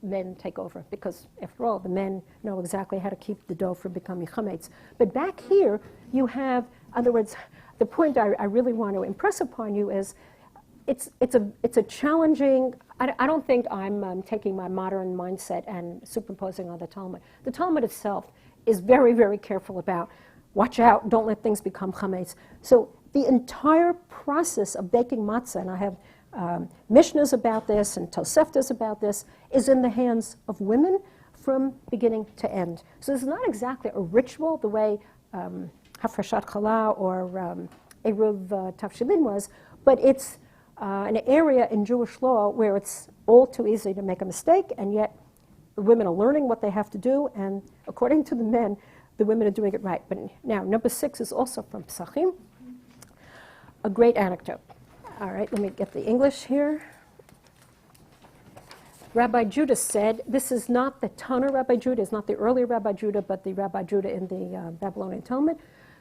men take over, because after all, the men know exactly how to keep the dough from becoming chametz. But back here, you have, in other words, the point I really want to impress upon you is it's a challenging, I don't think I'm taking my modern mindset and superimposing on the Talmud. The Talmud itself is very, very careful about, watch out, don't let things become chametz. So the entire process of baking matzah, and I have Mishnahs about this and Toseftas about this, is in the hands of women from beginning to end. So this is not exactly a ritual the way Hafrashat Challah or Eruv Tavshilin was, but it's an area in Jewish law where it's all too easy to make a mistake, and yet the women are learning what they have to do, and according to the men, the women are doing it right. But now, number 6 is also from Pesachim, a great anecdote. All right, let me get the English here. Rabbi Judah said, this is not the Tana Rabbi Judah, it's not the earlier Rabbi Judah, but the Rabbi Judah in the Babylonian Talmud.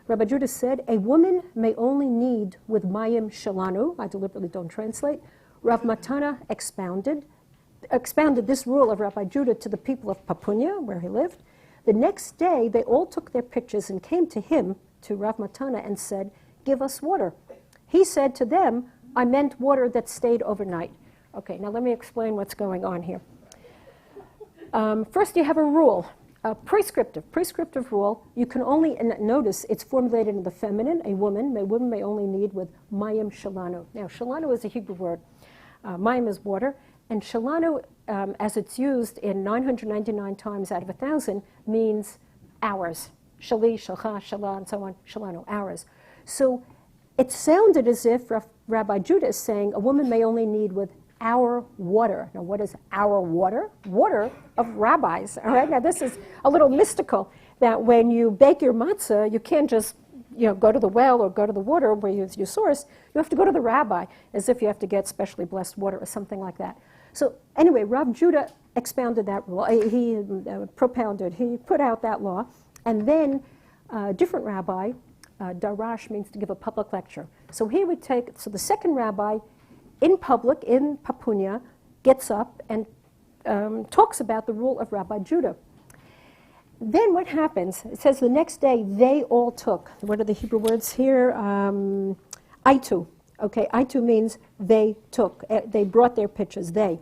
Rabbi Judah said, a woman may only knead with mayim shalanu. I deliberately don't translate. Rav Matana expounded this rule of Rabbi Judah to the people of Papunya, where he lived. The next day, they all took their pitchers and came to him, to Rav Matana, and said, give us water. He said to them, I meant water that stayed overnight. Okay, now let me explain what's going on here. First, you have a rule, a prescriptive rule. You can only, and notice it's formulated in the feminine, a woman may only knead with mayim shalanu. Now, shalanu is a Hebrew word. Mayim is water, and shalanu, as it's used in 999 times out of 1,000, means hours. Shali, shalcha, shala, and so on, shalanu, hours. So it sounded as if Rabbi Judah is saying a woman may only knead with our water. Now, what is our water? Water of rabbis. All right. Now, this is a little mystical. That when you bake your matzah, you can't just go to the well or go to the water where you source. You have to go to the rabbi, as if you have to get specially blessed water or something like that. So anyway, Rav Judah expounded that rule. He propounded. He put out that law, and then a different rabbi. Darash means to give a public lecture. So here we take, so the second rabbi in public, in Papunya, gets up and talks about the rule of Rabbi Judah. Then what happens? It says the next day they all took, what are the Hebrew words here? Aitu. Okay, Aitu means they took. They brought their pitchers, they.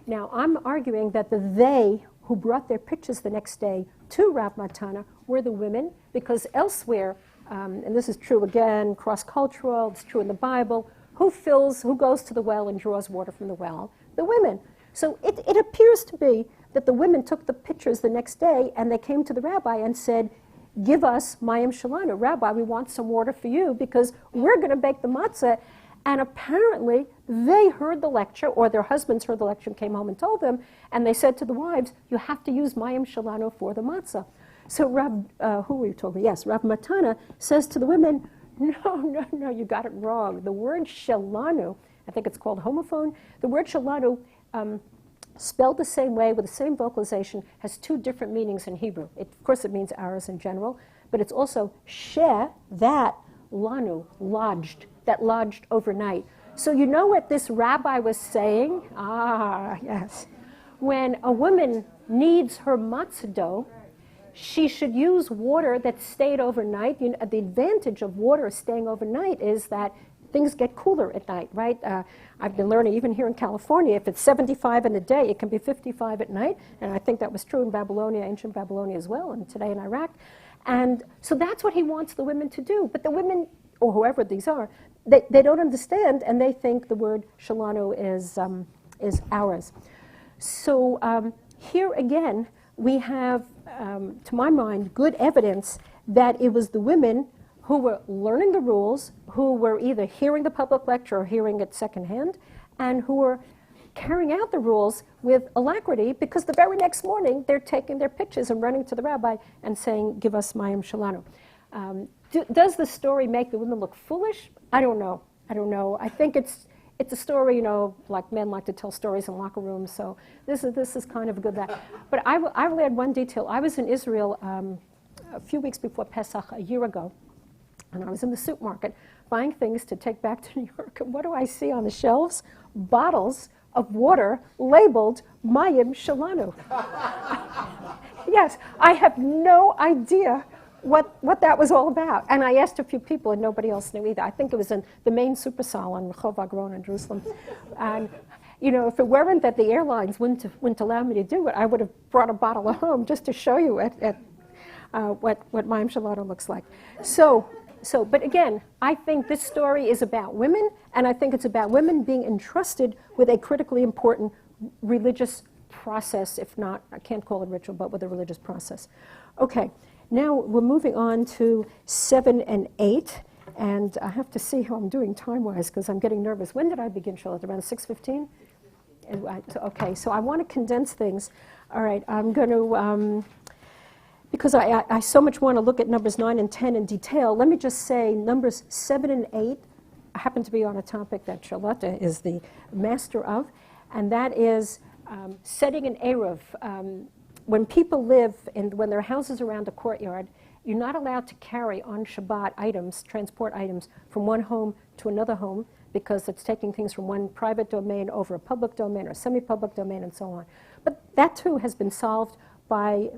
Now I'm arguing that the they who brought their pitchers the next day to Rav Matana were the women, because elsewhere, and this is true again, cross-cultural, it's true in the Bible, who goes to the well and draws water from the well? The women. So it appears to be that the women took the pitchers the next day and they came to the rabbi and said, give us mayim shalanu. Rabbi, we want some water for you because we're going to bake the matzah. And apparently they heard the lecture, or their husbands heard the lecture and came home and told them, and they said to the wives, you have to use mayim shalanu for the matzah. So who were you talking about? Yes, Rav Matana says to the women, no, you got it wrong. The word shalanu, I think it's called homophone, the word shalanu, spelled the same way with the same vocalization, has 2 different meanings in Hebrew. Of course, it means ours in general, but it's also she, that, lanu, lodged, that lodged overnight. So you know what this rabbi was saying? Yes. When a woman kneads her matzah dough, she should use water that stayed overnight. The advantage of water staying overnight is that things get cooler at night, right? I've been learning, even here in California, if it's 75 in the day, it can be 55 at night. And I think that was true in Babylonia, ancient Babylonia as well, and today in Iraq. And so that's what he wants the women to do. But the women, or whoever these are, they don't understand, and they think the word shalanu is ours. So here again, we have, to my mind, good evidence that it was the women who were learning the rules, who were either hearing the public lecture or hearing it secondhand, and who were carrying out the rules with alacrity, because the very next morning they're taking their pitches and running to the rabbi and saying, give us mayim shalanu. Does the story make the women look foolish? I don't know. I think it's a story, you know, like men like to tell stories in locker rooms, so this is kind of good that. But I will add one detail. I was in Israel a few weeks before Pesach a year ago, and I was in the supermarket buying things to take back to New York, and what do I see on the shelves? Bottles of water labeled Mayim Shalanu. Yes, I have no idea what that was all about. And I asked a few people, and nobody else knew either. I think it was in the main Supersal on Rehov Agron in Jerusalem. And, you know, if it weren't that the airlines wouldn't allow me to do it, I would have brought a bottle of home just to show you what Mayim Shalanu looks like. But again, I think this story is about women, and I think it's about women being entrusted with a critically important religious process, if not, I can't call it ritual, but with a religious process. Okay, now we're moving on to 7 and 8, and I have to see how I'm doing time-wise because I'm getting nervous. When did I begin, Charlotte? Around 6:15? Okay, so I want to condense things. All right, I'm going to... because I so much want to look at numbers 9 and 10 in detail, let me just say numbers 7 and 8 happen to be on a topic that Charlotte is the master of, and that is setting an Eruv. When people live and when their house is around a courtyard, you're not allowed to carry on Shabbat items, transport items, from one home to another home because it's taking things from one private domain over a public domain or semi-public domain and so on. But that too has been solved by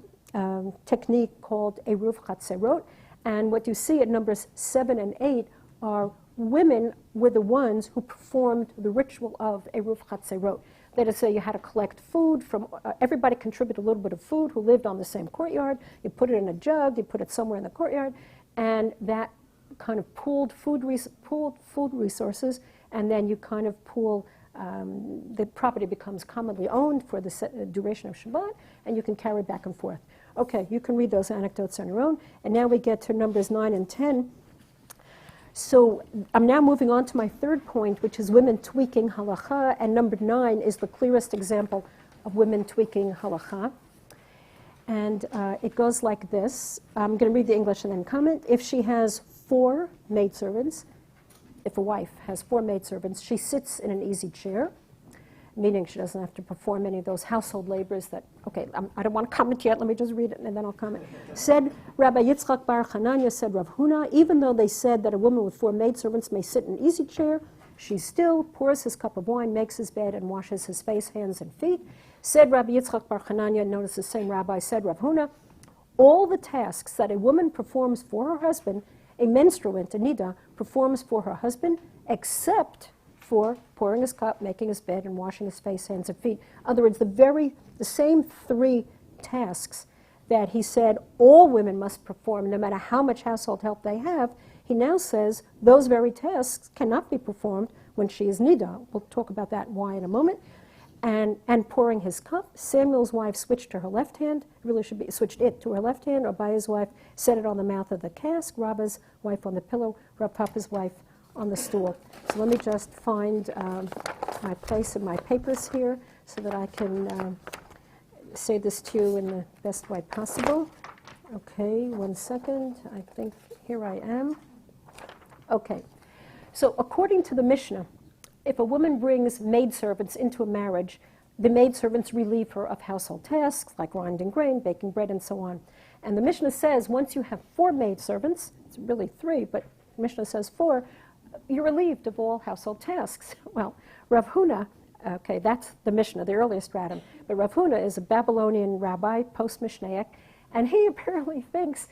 technique called Eruv Chatzerot, and what you see at numbers 7 and 8 are women were the ones who performed the ritual of Eruv Chatzerot. That is, say you had to collect food from, everybody contributed a little bit of food who lived on the same courtyard, you put it in a jug, you put it somewhere in the courtyard, and that kind of pooled food resources, and then you kind of pool, the property becomes commonly owned for the duration of Shabbat, and you can carry back and forth. Okay, you can read those anecdotes on your own, and now we get to numbers 9 and 10. So I'm now moving on to my third point, which is women tweaking halacha, and number 9 is the clearest example of women tweaking halacha. And it goes like this. I'm going to read the English and then comment. If she has 4 maidservants, if a wife has 4 maidservants, she sits in an easy chair, meaning she doesn't have to perform any of those household labors that, okay, I don't want to comment yet, let me just read it and then I'll comment. Said Rabbi Yitzchak Bar Chananya, said Rav Huna, even though they said that a woman with 4 maidservants may sit in an easy chair, she still pours his cup of wine, makes his bed, and washes his face, hands, and feet. Said Rabbi Yitzchak Bar Chananya, notice the same rabbi, said Rav Huna, all the tasks that a woman performs for her husband, a menstruant, a nida, performs for her husband, except for pouring his cup, making his bed, and washing his face, hands, and feet. In other words, the same 3 tasks that he said all women must perform, no matter how much household help they have, he now says those very tasks cannot be performed when she is nida. We'll talk about that why in a moment. And pouring his cup, Samuel's wife switched to her left hand, really should be switched it to her left hand, or by his wife set it on the mouth of the cask, Rabba's wife on the pillow, Rav Papa's wife on the stool. So let me just find my place in my papers here so that I can say this to you in the best way possible. Okay, 1 second. I think here I am. Okay, so according to the Mishnah, if a woman brings maidservants into a marriage, the maidservants relieve her of household tasks like grinding grain, baking bread, and so on. And the Mishnah says once you have 4 maidservants, it's really 3, but the Mishnah says 4, you're relieved of all household tasks. Well, Rav Huna, okay, that's the Mishnah, the earliest Radam, but Rav Huna is a Babylonian rabbi, post-Mishnaic, and he apparently thinks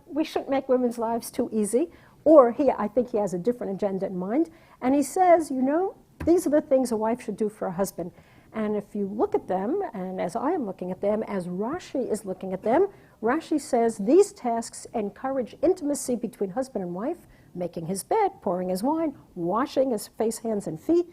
we shouldn't make women's lives too easy, or I think he has a different agenda in mind, and he says, you know, these are the things a wife should do for a husband. And if you look at them, and as I am looking at them, as Rashi is looking at them, Rashi says these tasks encourage intimacy between husband and wife, making his bed, pouring his wine, washing his face, hands, and feet.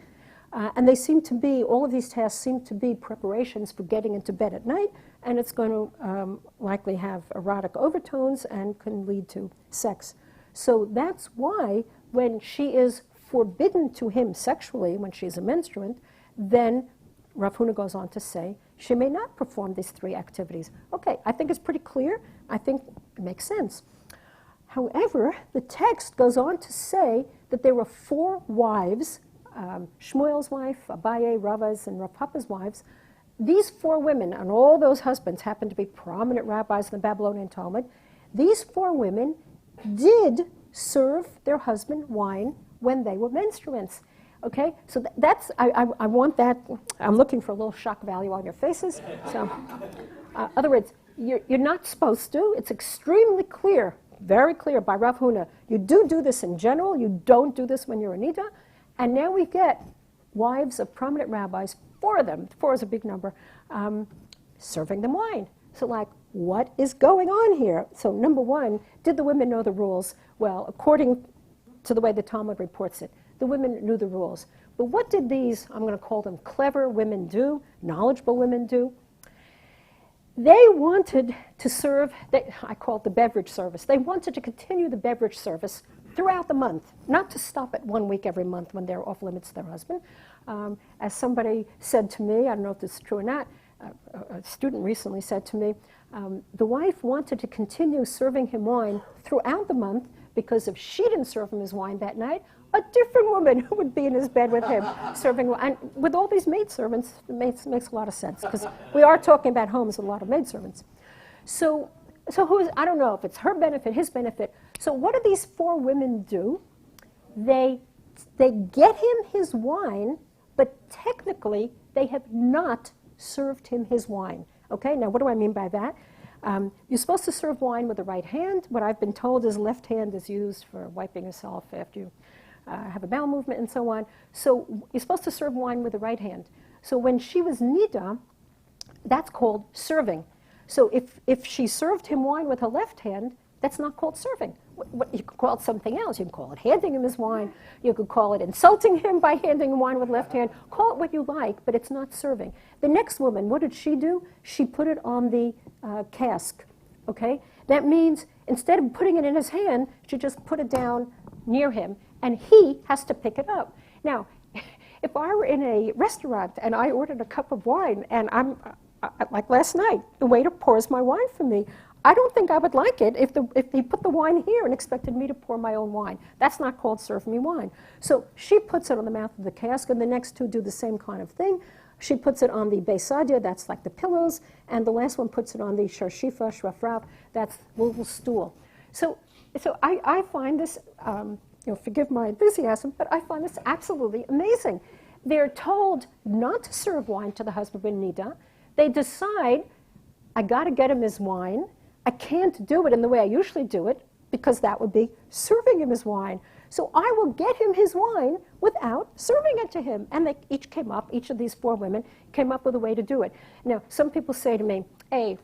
And they seem to be, all of these tasks seem to be preparations for getting into bed at night, and it's going to likely have erotic overtones and can lead to sex. So that's why when she is forbidden to him sexually, when she's a menstruant, then Rav Huna goes on to say she may not perform these 3 activities. Okay, I think it's pretty clear. I think it makes sense. However, the text goes on to say that there were 4 wives Shmuel's wife, Abaye, Rava's, and Rav Papa's wives. These 4 women, and all those husbands happened to be prominent rabbis in the Babylonian Talmud. These 4 women did serve their husband wine when they were menstruants. Okay, so that's, I want that. I'm looking for a little shock value on your faces. So, other words, you're not supposed to. It's extremely clear, very clear by Rav Huna. You do this in general. You don't do this when you're a nida. And now we get wives of prominent rabbis, 4 of them, 4 is a big number, serving them wine. So like, what is going on here? So number 1, did the women know the rules? Well, according to the way the Talmud reports it, the women knew the rules. But what did these, I'm going to call them clever women do, knowledgeable women do? They wanted to serve, I call it the beverage service. They wanted to continue the beverage service throughout the month, not to stop at 1 week every month when they're off limits to their husband. As somebody said to me, I don't know if this is true or not, a student recently said to me, the wife wanted to continue serving him wine throughout the month because if she didn't serve him his wine that night, a different woman would be in his bed with him serving wine. And with all these maidservants, it makes a lot of sense because we are talking about homes with a lot of maidservants. So who is, I don't know if it's her benefit, his benefit. So what do these 4 women do? They get him his wine, but technically they have not served him his wine. Okay, now what do I mean by that? You're supposed to serve wine with the right hand. What I've been told is left hand is used for wiping yourself after you have a bowel movement and so on. So you're supposed to serve wine with the right hand. So when she was nida, that's called serving. So if she served him wine with her left hand, that's not called serving. You could call it something else. You can call it handing him his wine. You could call it insulting him by handing him wine with left hand. Call it what you like, but it's not serving. The next woman, what did she do? She put it on the cask. Okay? That means instead of putting it in his hand, she just put it down near him, and he has to pick it up. Now, if I were in a restaurant and I ordered a cup of wine, and I'm like last night, the waiter pours my wine for me. I don't think I would like it if he put the wine here and expected me to pour my own wine. That's not called serve me wine. So she puts it on the mouth of the cask, and the next 2 do the same kind of thing. She puts it on the beisadia, that's like the pillows, and the last one puts it on the sharshifa, shrafraf, that's the little stool. So I find this, forgive my enthusiasm, but I find this absolutely amazing. They're told not to serve wine to the husband when nida. They decide, I got to get him his wine. I can't do it in the way I usually do it because that would be serving him his wine. So I will get him his wine without serving it to him. And they each of these 4 women came up with a way to do it. Now, some people say to me, hey,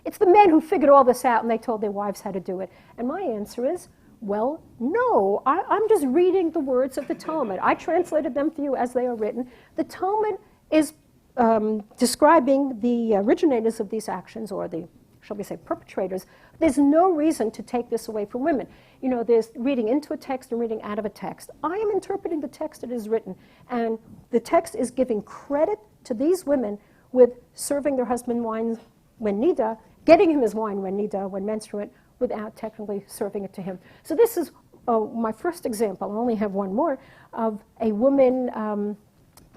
it's the men who figured all this out and they told their wives how to do it. And my answer is, well, no, I'm just reading the words of the Talmud. I translated them for you as they are written. The Talmud is describing the originators of these actions, or the, shall we say, perpetrators. There's no reason to take this away from women. There's reading into a text and reading out of a text. I am interpreting the text that is written, and the text is giving credit to these women with serving their husband wine when nida, getting him his wine when nida, when menstruant, without technically serving it to him. So this is my first example. I only have one more of a woman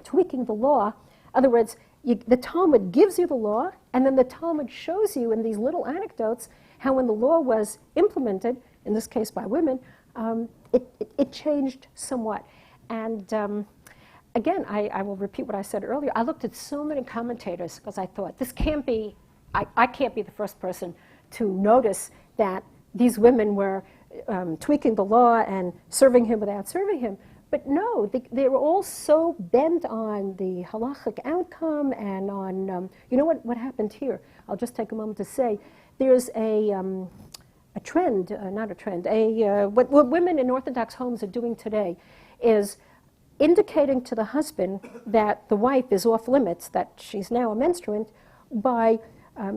tweaking the law. In other words, the Talmud gives you the law, and then the Talmud shows you in these little anecdotes how when the law was implemented, in this case by women, it changed somewhat. And again, I will repeat what I said earlier. I looked at so many commentators because I thought, this can't be, I can't be the first person to notice that these women were tweaking the law and serving him without serving him. But no, they were all so bent on the halachic outcome and on, what happened here? I'll just take a moment to say, there's a trend, not a trend, what women in Orthodox homes are doing today is indicating to the husband that the wife is off limits, that she's now a menstruant, by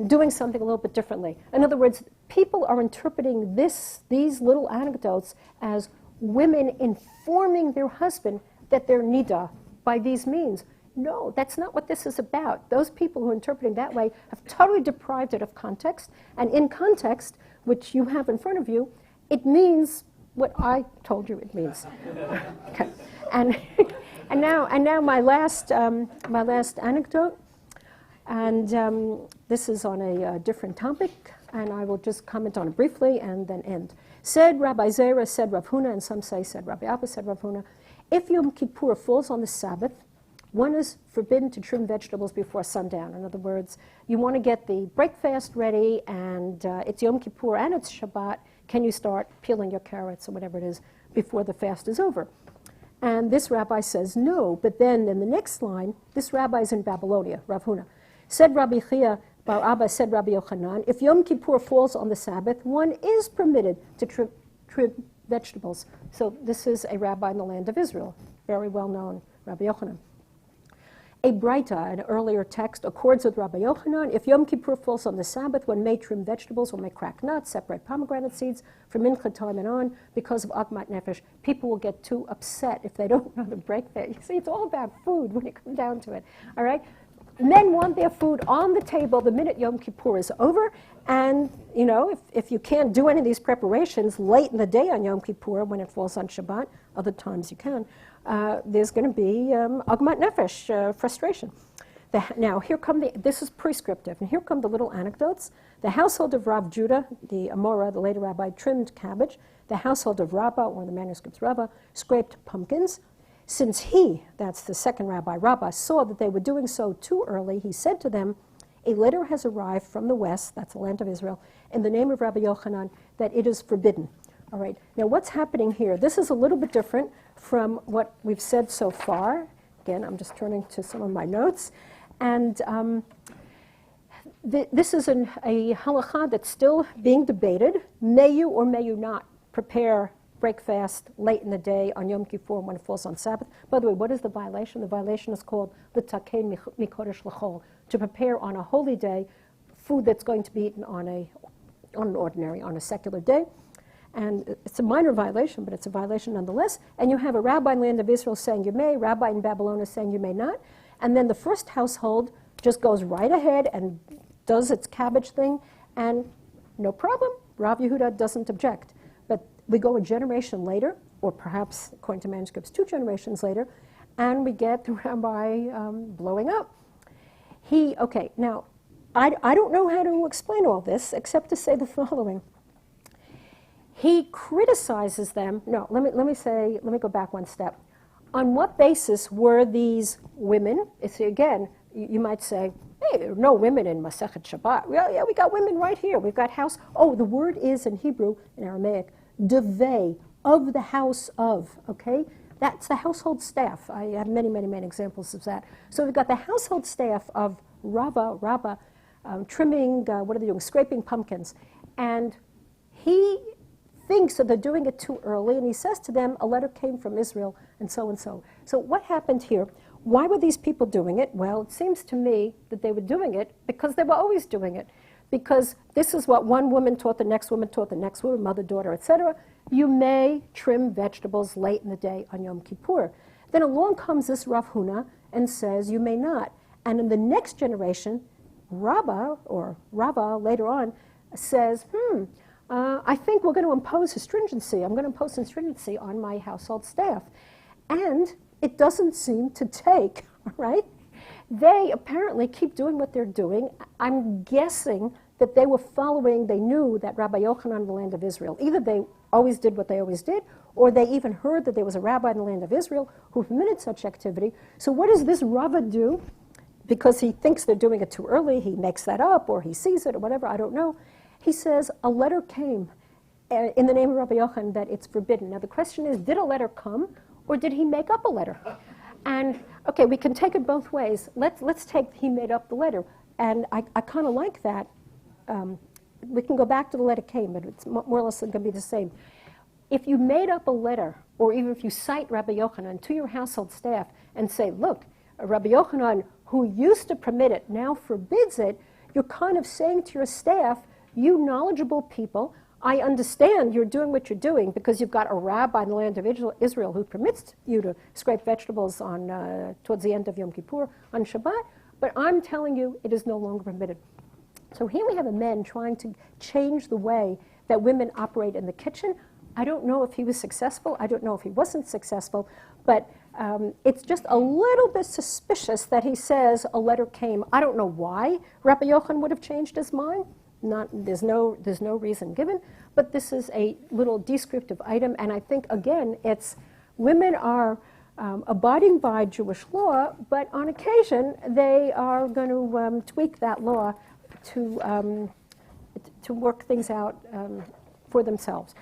doing something a little bit differently. In other words, people are interpreting these little anecdotes as women informing their husband that they're nida by these means. No, that's not what this is about. Those people who are interpreting that way have totally deprived it of context. And in context, which you have in front of you, it means what I told you it means. Okay. And now my last anecdote, and this is on a different topic, and I will just comment on it briefly and then end. Said Rabbi Zera, said Rav Huna, and some say said Rabbi Abba, said Rav Huna, if Yom Kippur falls on the Sabbath, one is forbidden to trim vegetables before sundown. In other words, you want to get the breakfast ready, and it's Yom Kippur and it's Shabbat. Can you start peeling your carrots or whatever it is before the fast is over? And this rabbi says no, but then in the next line, this rabbi is in Babylonia, Rav Huna. Said Rabbi Chia bar Abba, said Rabbi Yochanan, if Yom Kippur falls on the Sabbath, one is permitted to trim vegetables. So this is a rabbi in the land of Israel, very well known, Rabbi Yochanan. A Braita, an earlier text, accords with Rabbi Yochanan. If Yom Kippur falls on the Sabbath, one may trim vegetables, one may crack nuts, separate pomegranate seeds from mincha time and on. Because of agmat nefesh, people will get too upset if they don't know to break that. You see, it's all about food when you come down to it. All right? Men want their food on the table the minute Yom Kippur is over. And, you know, if you can't do any of these preparations late in the day on Yom Kippur when it falls on Shabbat, other times you can, there's going to be agmat nefesh, frustration. Now, this is prescriptive, and here come the little anecdotes. The household of Rav Judah, the Amora, the later rabbi, trimmed cabbage. The household of Rabbah, or the manuscripts Rabbah, scraped pumpkins. Since he, that's the second rabbi, Rabbah, saw that they were doing so too early, he said to them, a letter has arrived from the west, that's the land of Israel, in the name of Rabbi Yochanan, that it is forbidden. All right, now what's happening here? This is a little bit different from what we've said so far. Again, I'm just turning to some of my notes. And this is a halakha that's still being debated. May you or may you not prepare breakfast late in the day on Yom Kippur when it falls on Sabbath? By the way, what is the violation? The violation is called l'takein mikodesh l'chol, to prepare on a holy day food that's going to be eaten on a secular day. And it's a minor violation, but it's a violation nonetheless. And you have a rabbi in the land of Israel saying you may, rabbi in Babylon is saying you may not. And then the first household just goes right ahead and does its cabbage thing, and no problem. Rav Yehuda doesn't object. But we go a generation later, or perhaps, according to manuscripts, 2 generations later, and we get the rabbi blowing up. Now, I don't know how to explain all this except to say the following. He criticizes them. No, let me go back one step. On what basis were these women? See, again, you might say, hey, there are no women in Masechet Shabbat. Well, yeah, we got women right here. We've got house. Oh, the word is in Hebrew, in Aramaic, devei, of the house of, okay? That's the household staff. I have many, many, many examples of that. So we've got the household staff of Rabbah, trimming, what are they doing? Scraping pumpkins. And he thinks that they're doing it too early, and he says to them, a letter came from Israel, and so and so. So what happened here? Why were these people doing it? Well, it seems to me that they were doing it because they were always doing it. Because this is what one woman taught the next woman, mother, daughter, etc. You may trim vegetables late in the day on Yom Kippur. Then along comes this Rav Huna and says you may not. And in the next generation, Rabbah later on says, I think we're going to impose a stringency. I'm going to impose some stringency on my household staff. And it doesn't seem to take, right? They apparently keep doing what they're doing. I'm guessing that they knew that Rabbi Yochanan in the land of Israel, either they always did what they always did, or they even heard that there was a rabbi in the land of Israel who permitted such activity. So what does this Rava do? Because he thinks they're doing it too early, he makes that up, or he sees it, or whatever, I don't know. He says, a letter came in the name of Rabbi Yochanan that it's forbidden. Now the question is, did a letter come, or did he make up a letter? And, okay, we can take it both ways. Let's take he made up the letter. And I kind of like that. We can go back to the letter came, but it's more or less going to be the same. If you made up a letter, or even if you cite Rabbi Yochanan to your household staff and say, look, Rabbi Yochanan, who used to permit it, now forbids it, you're kind of saying to your staff, you knowledgeable people, I understand you're doing what you're doing because you've got a rabbi in the land of Israel who permits you to scrape vegetables on towards the end of Yom Kippur on Shabbat, but I'm telling you it is no longer permitted. So here we have a men trying to change the way that women operate in the kitchen. I don't know if he was successful. I don't know if he wasn't successful. But it's just a little bit suspicious that he says a letter came. I don't know why Rabbi Yochanan would have changed his mind. There's no reason given. But this is a little descriptive item. And I think, again, it's women are abiding by Jewish law, but on occasion they are going to tweak that law to work things out for themselves.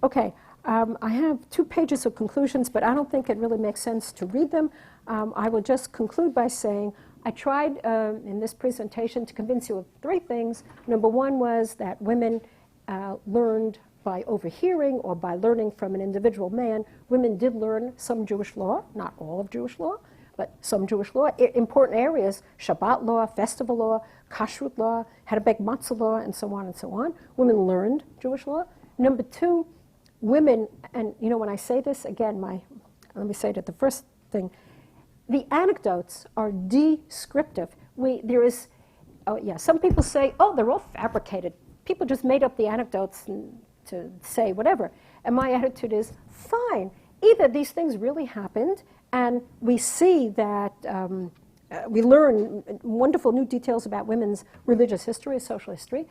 Okay, I have 2 pages of conclusions, but I don't think it really makes sense to read them. I will just conclude by saying I tried in this presentation to convince you of 3 things. Number 1 was that women learned by overhearing or by learning from an individual man. Women did learn some Jewish law, not all of Jewish law, but some Jewish law. Important areas, Shabbat law, festival law, kashrut law, how to bake matzah law, and so on and so on. Women learned Jewish law. Number 2, women, and you know when I say this, again, let me say it at the first thing, the anecdotes are descriptive. Some people say, oh, they're all fabricated. People just made up the anecdotes to say whatever. And my attitude is, fine, either these things really happened and we see that we learn wonderful new details about women's religious history, social history,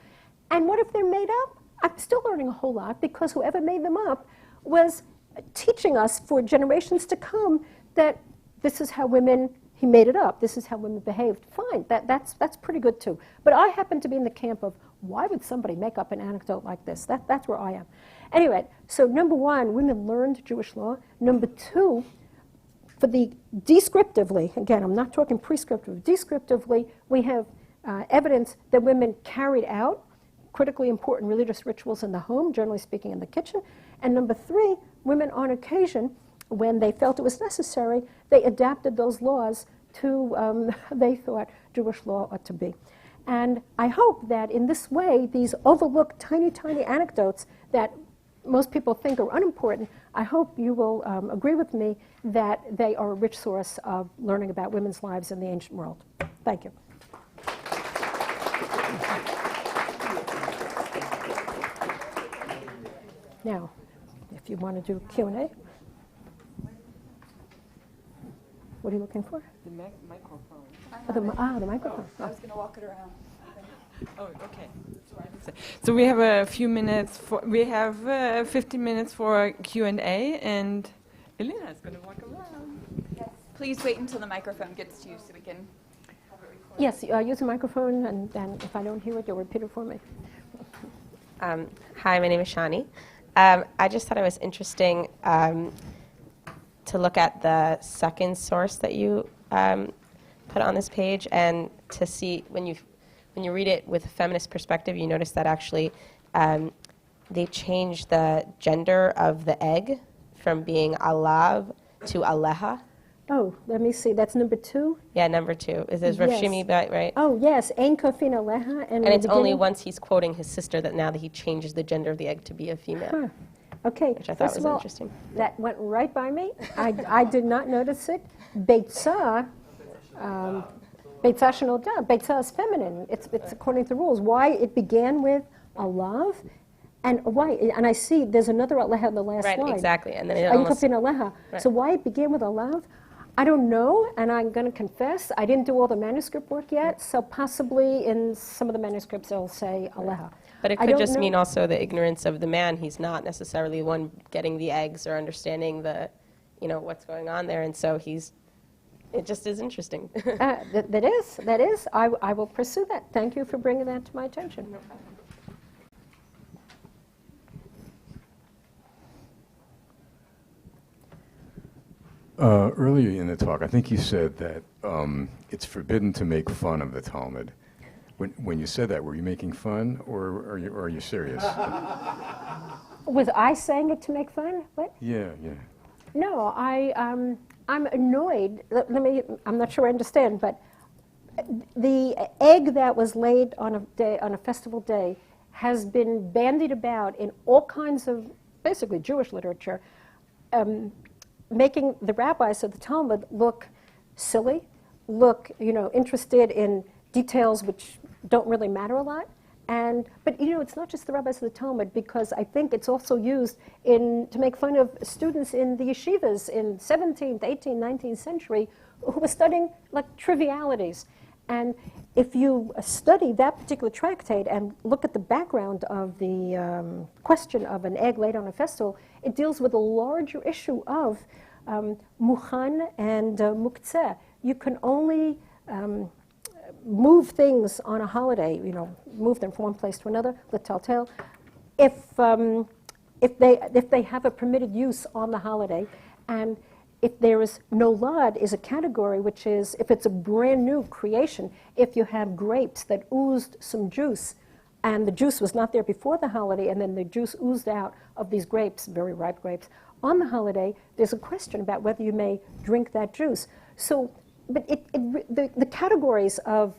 and what if they're made up? I'm still learning a whole lot because whoever made them up was teaching us for generations to come that this is how women, he made it up, this is how women behaved. Fine, that's pretty good too. But I happen to be in the camp of, why would somebody make up an anecdote like this? That's where I am. Anyway, so number 1, women learned Jewish law. Number 2, for the descriptively, again, I'm not talking prescriptive, descriptively, we have evidence that women carried out critically important religious rituals in the home, generally speaking in the kitchen. And number 3, women on occasion, when they felt it was necessary, they adapted those laws to, they thought, Jewish law ought to be. And I hope that in this way, these overlooked tiny, tiny anecdotes that most people think are unimportant, I hope you will agree with me that they are a rich source of learning about women's lives in the ancient world. Thank you. Now, if you want to do Q&A. What are you looking for? The microphone. The microphone. I was going to walk it around. Oh, okay. So we have a few minutes we have 15 minutes for Q&A, and Elena is going to walk around. Yes. Please wait until the microphone gets to you so we can have it recorded. Yes, use the microphone, and then if I don't hear it, you'll repeat it for me. Hi, my name is Shani. I just thought it was interesting to look at the second source that you put on this page, and to see when you read it with a feminist perspective, you notice that actually they changed the gender of the egg from being alav to aleha. Oh, let me see. That's number 2? Yeah, number 2. Is this Rav Shimi, right? Oh, yes. Ein kofin aleha. And it's only once he's quoting his sister that now that he changes the gender of the egg to be a female. Huh. Okay. Which I thought was all, interesting. That went right by me. I did not notice it. Beitzah, Beitzah shenoda. Beitzah is feminine. It's according to the rules. Why it began with alav, and why? And I see there's another aleha in the last line. Right, exactly. And then it Ein almost... kofin aleha. Right. So why it began with alav? I don't know, and I'm going to confess, I didn't do all the manuscript work yet, so possibly in some of the manuscripts it'll say aleha. But it could just mean also the ignorance of the man. He's not necessarily the one getting the eggs or understanding the, what's going on there, and so it just is interesting. That is. I will pursue that. Thank you for bringing that to my attention. No problem. Earlier in the talk, I think you said that it's forbidden to make fun of the Talmud. When you said that, were you making fun, or are you serious? Was I saying it to make fun? What? Yeah. No, I'm annoyed. I'm not sure I understand, but the egg that was laid on a festival day has been bandied about in all kinds of basically Jewish literature, making the rabbis of the Talmud look silly, look interested in details which don't really matter a lot, But you know, it's not just the rabbis of the Talmud, because I think it's also used to make fun of students in the yeshivas in 17th, 18th, 19th century who were studying like trivialities. And if you study that particular tractate and look at the background of the question of an egg laid on a festal, it deals with a larger issue of mukhan and muktzeh. You can only move things on a holiday, you know, move them from one place to another, l'taltel, if they have a permitted use on the holiday. And if there is nolad is a category, which is if it's a brand new creation, if you have grapes that oozed some juice and the juice was not there before the holiday and then the juice oozed out of these grapes, very ripe grapes, on the holiday, there's a question about whether you may drink that juice. So, but the categories of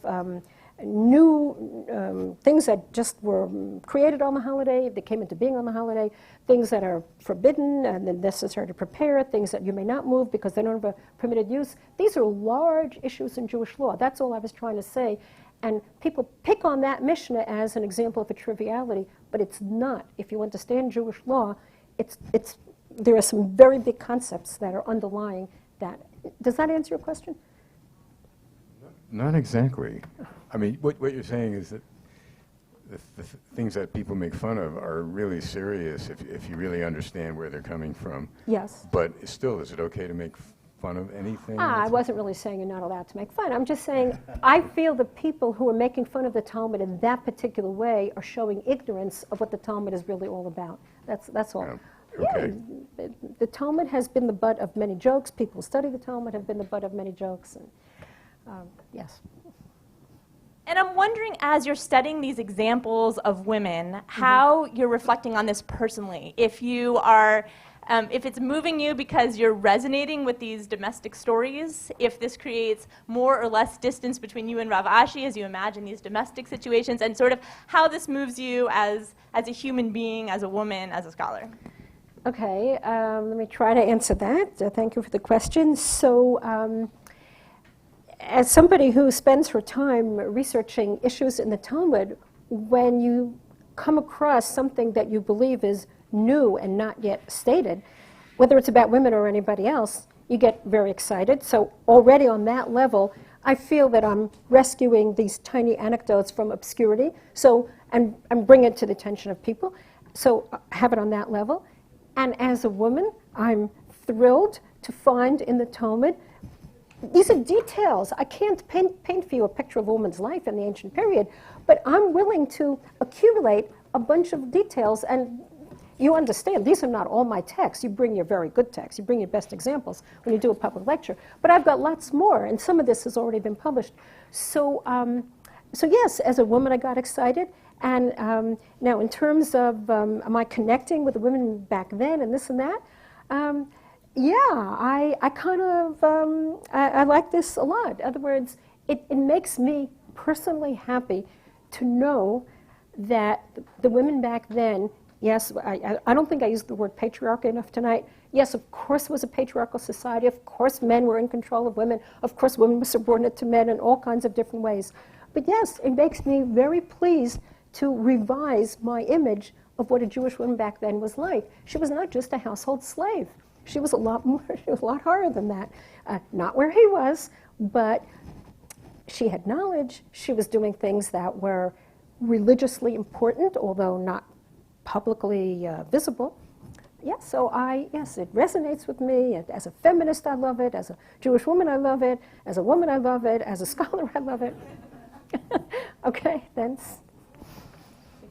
new things that just were created on the holiday, that came into being on the holiday, things that are forbidden and then necessary to prepare, things that you may not move because they don't have a permitted use. These are large issues in Jewish law. That's all I was trying to say. And people pick on that Mishnah as an example of a triviality, but it's not. If you understand Jewish law, there are some very big concepts that are underlying that. Does that answer your question? Not exactly. I mean, what you're saying is that the things that people make fun of are really serious if you really understand where they're coming from. Yes. But still, is it okay to make fun of anything? I wasn't really saying you're not allowed to make fun. I'm just saying I feel the people who are making fun of the Talmud in that particular way are showing ignorance of what the Talmud is really all about. That's all. Okay. Yeah, the Talmud has been the butt of many jokes. People who study the Talmud have been the butt of many jokes. And, yes. And I'm wondering, as you're studying these examples of women, how you're reflecting on this personally. If you are, if it's moving you because you're resonating with these domestic stories, if this creates more or less distance between you and Rav Ashi as you imagine these domestic situations, and sort of how this moves you as a human being, as a woman, as a scholar. Okay, let me try to answer that. Thank you for the question. So, as somebody who spends her time researching issues in the Talmud, when you come across something that you believe is new and not yet stated, whether it's about women or anybody else, you get very excited. So already on that level, I feel that I'm rescuing these tiny anecdotes from obscurity, and bring it to the attention of people. So have it on that level. And as a woman, I'm thrilled to find in the Talmud, these are details. I can't paint for you a picture of a woman's life in the ancient period, but I'm willing to accumulate a bunch of details. And you understand, these are not all my texts. You bring your very good texts. You bring your best examples when you do a public lecture. But I've got lots more, and some of this has already been published. So, so yes, as a woman, I got excited. And now in terms of am I connecting with the women back then and this and that, yeah, I kind of, I like this a lot. In other words, it makes me personally happy to know that the women back then, yes, I don't think I used the word patriarchy enough tonight. Yes, of course it was a patriarchal society. Of course men were in control of women. Of course women were subordinate to men in all kinds of different ways. But yes, it makes me very pleased to revise my image of what a Jewish woman back then was like. She was not just a household slave. She was a lot more, she was a lot harder than that. Not where he was, but she had knowledge. She was doing things that were religiously important, although not publicly visible. Yeah, so yes, it resonates with me. As a feminist, I love it. As a Jewish woman, I love it. As a woman, I love it. As a scholar, I love it. Okay, thanks.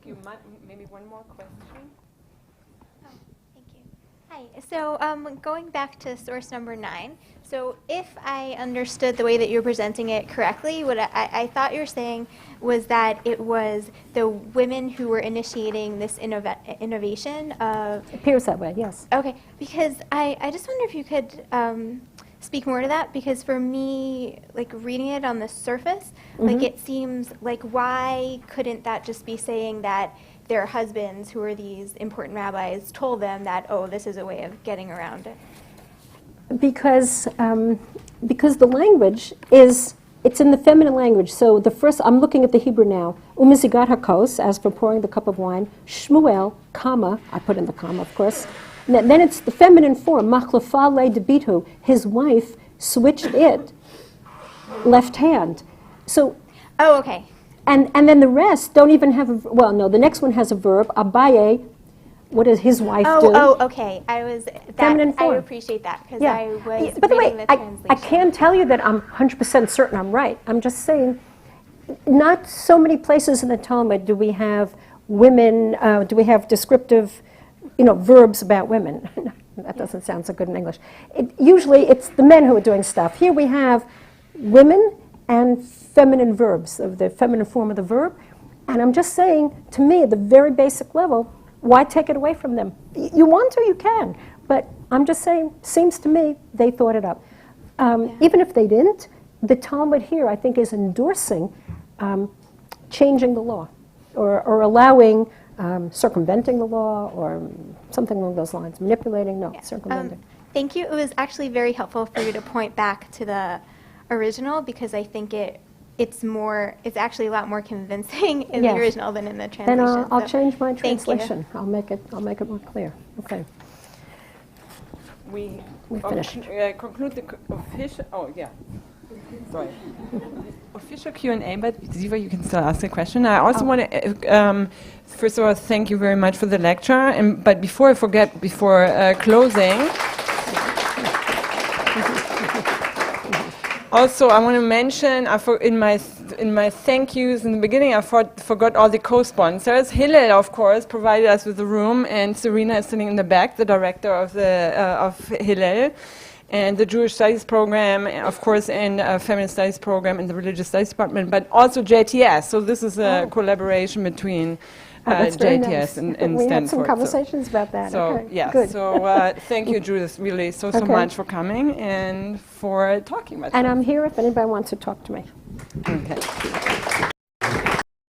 You might, maybe one more question. Oh, thank you. Hi. So going back to source number 9, so if I understood the way that you're presenting it correctly, what I thought you were saying was that it was the women who were initiating this innovation of... It appears that way, yes. Okay, because I just wonder if you could speak more to that, because for me, like reading it on the surface, like it seems like why couldn't that just be saying that their husbands, who are these important rabbis, told them that, oh, this is a way of getting around it? Because the language is it's in the feminine language. So the first, I'm looking at the Hebrew now. Umizigat hakos, as for pouring the cup of wine. Shmuel, comma, I put in the comma, of course. And then it's the feminine form. Machlafa le debitu. His wife switched it left hand. So. Oh, okay. And then the rest don't even have a, well, no, the next one has a verb. Abaye, what does his wife do? Oh, okay. Feminine form. I appreciate that because I was By the reading way, the translation. I can't tell you that I'm 100% certain I'm right. I'm just saying, not so many places in the Talmud do we have women, do we have descriptive, verbs about women. That doesn't sound so good in English. Usually it's the men who are doing stuff. Here we have women and feminine verbs, of the feminine form of the verb. And I'm just saying, to me, at the very basic level, why take it away from them? You want to, you can. But I'm just saying, seems to me, they thought it up. Even if they didn't, the Talmud here, I think, is endorsing changing the law or allowing circumventing the law or something along those lines. Manipulating, no, circumventing. Thank you. It was actually very helpful for you to point back to the original because I think it's actually a lot more convincing in the original than in the translation. Then I'll change my translation. I'll make it more clear. Okay. We finished. Conclude the official. Oh yeah. Sorry. Official Q&A, but Ziva, you can still ask a question. I also want to, first of all, thank you very much for the lecture. But before I forget, before closing. Also, I want to mention, in my thank yous in the beginning, I forgot all the co-sponsors. Hillel, of course, provided us with the room, and Serena is sitting in the back, the director of Hillel, and the Jewish Studies program, of course, and Feminist Studies program in the Religious Studies department, but also JTS. So this is a collaboration between JTS nice. and we Stanford. had some conversations about that. So okay. yeah, Good. so thank you, Judith, really so much for coming and for talking about it. And I'm here if anybody wants to talk to me. Okay.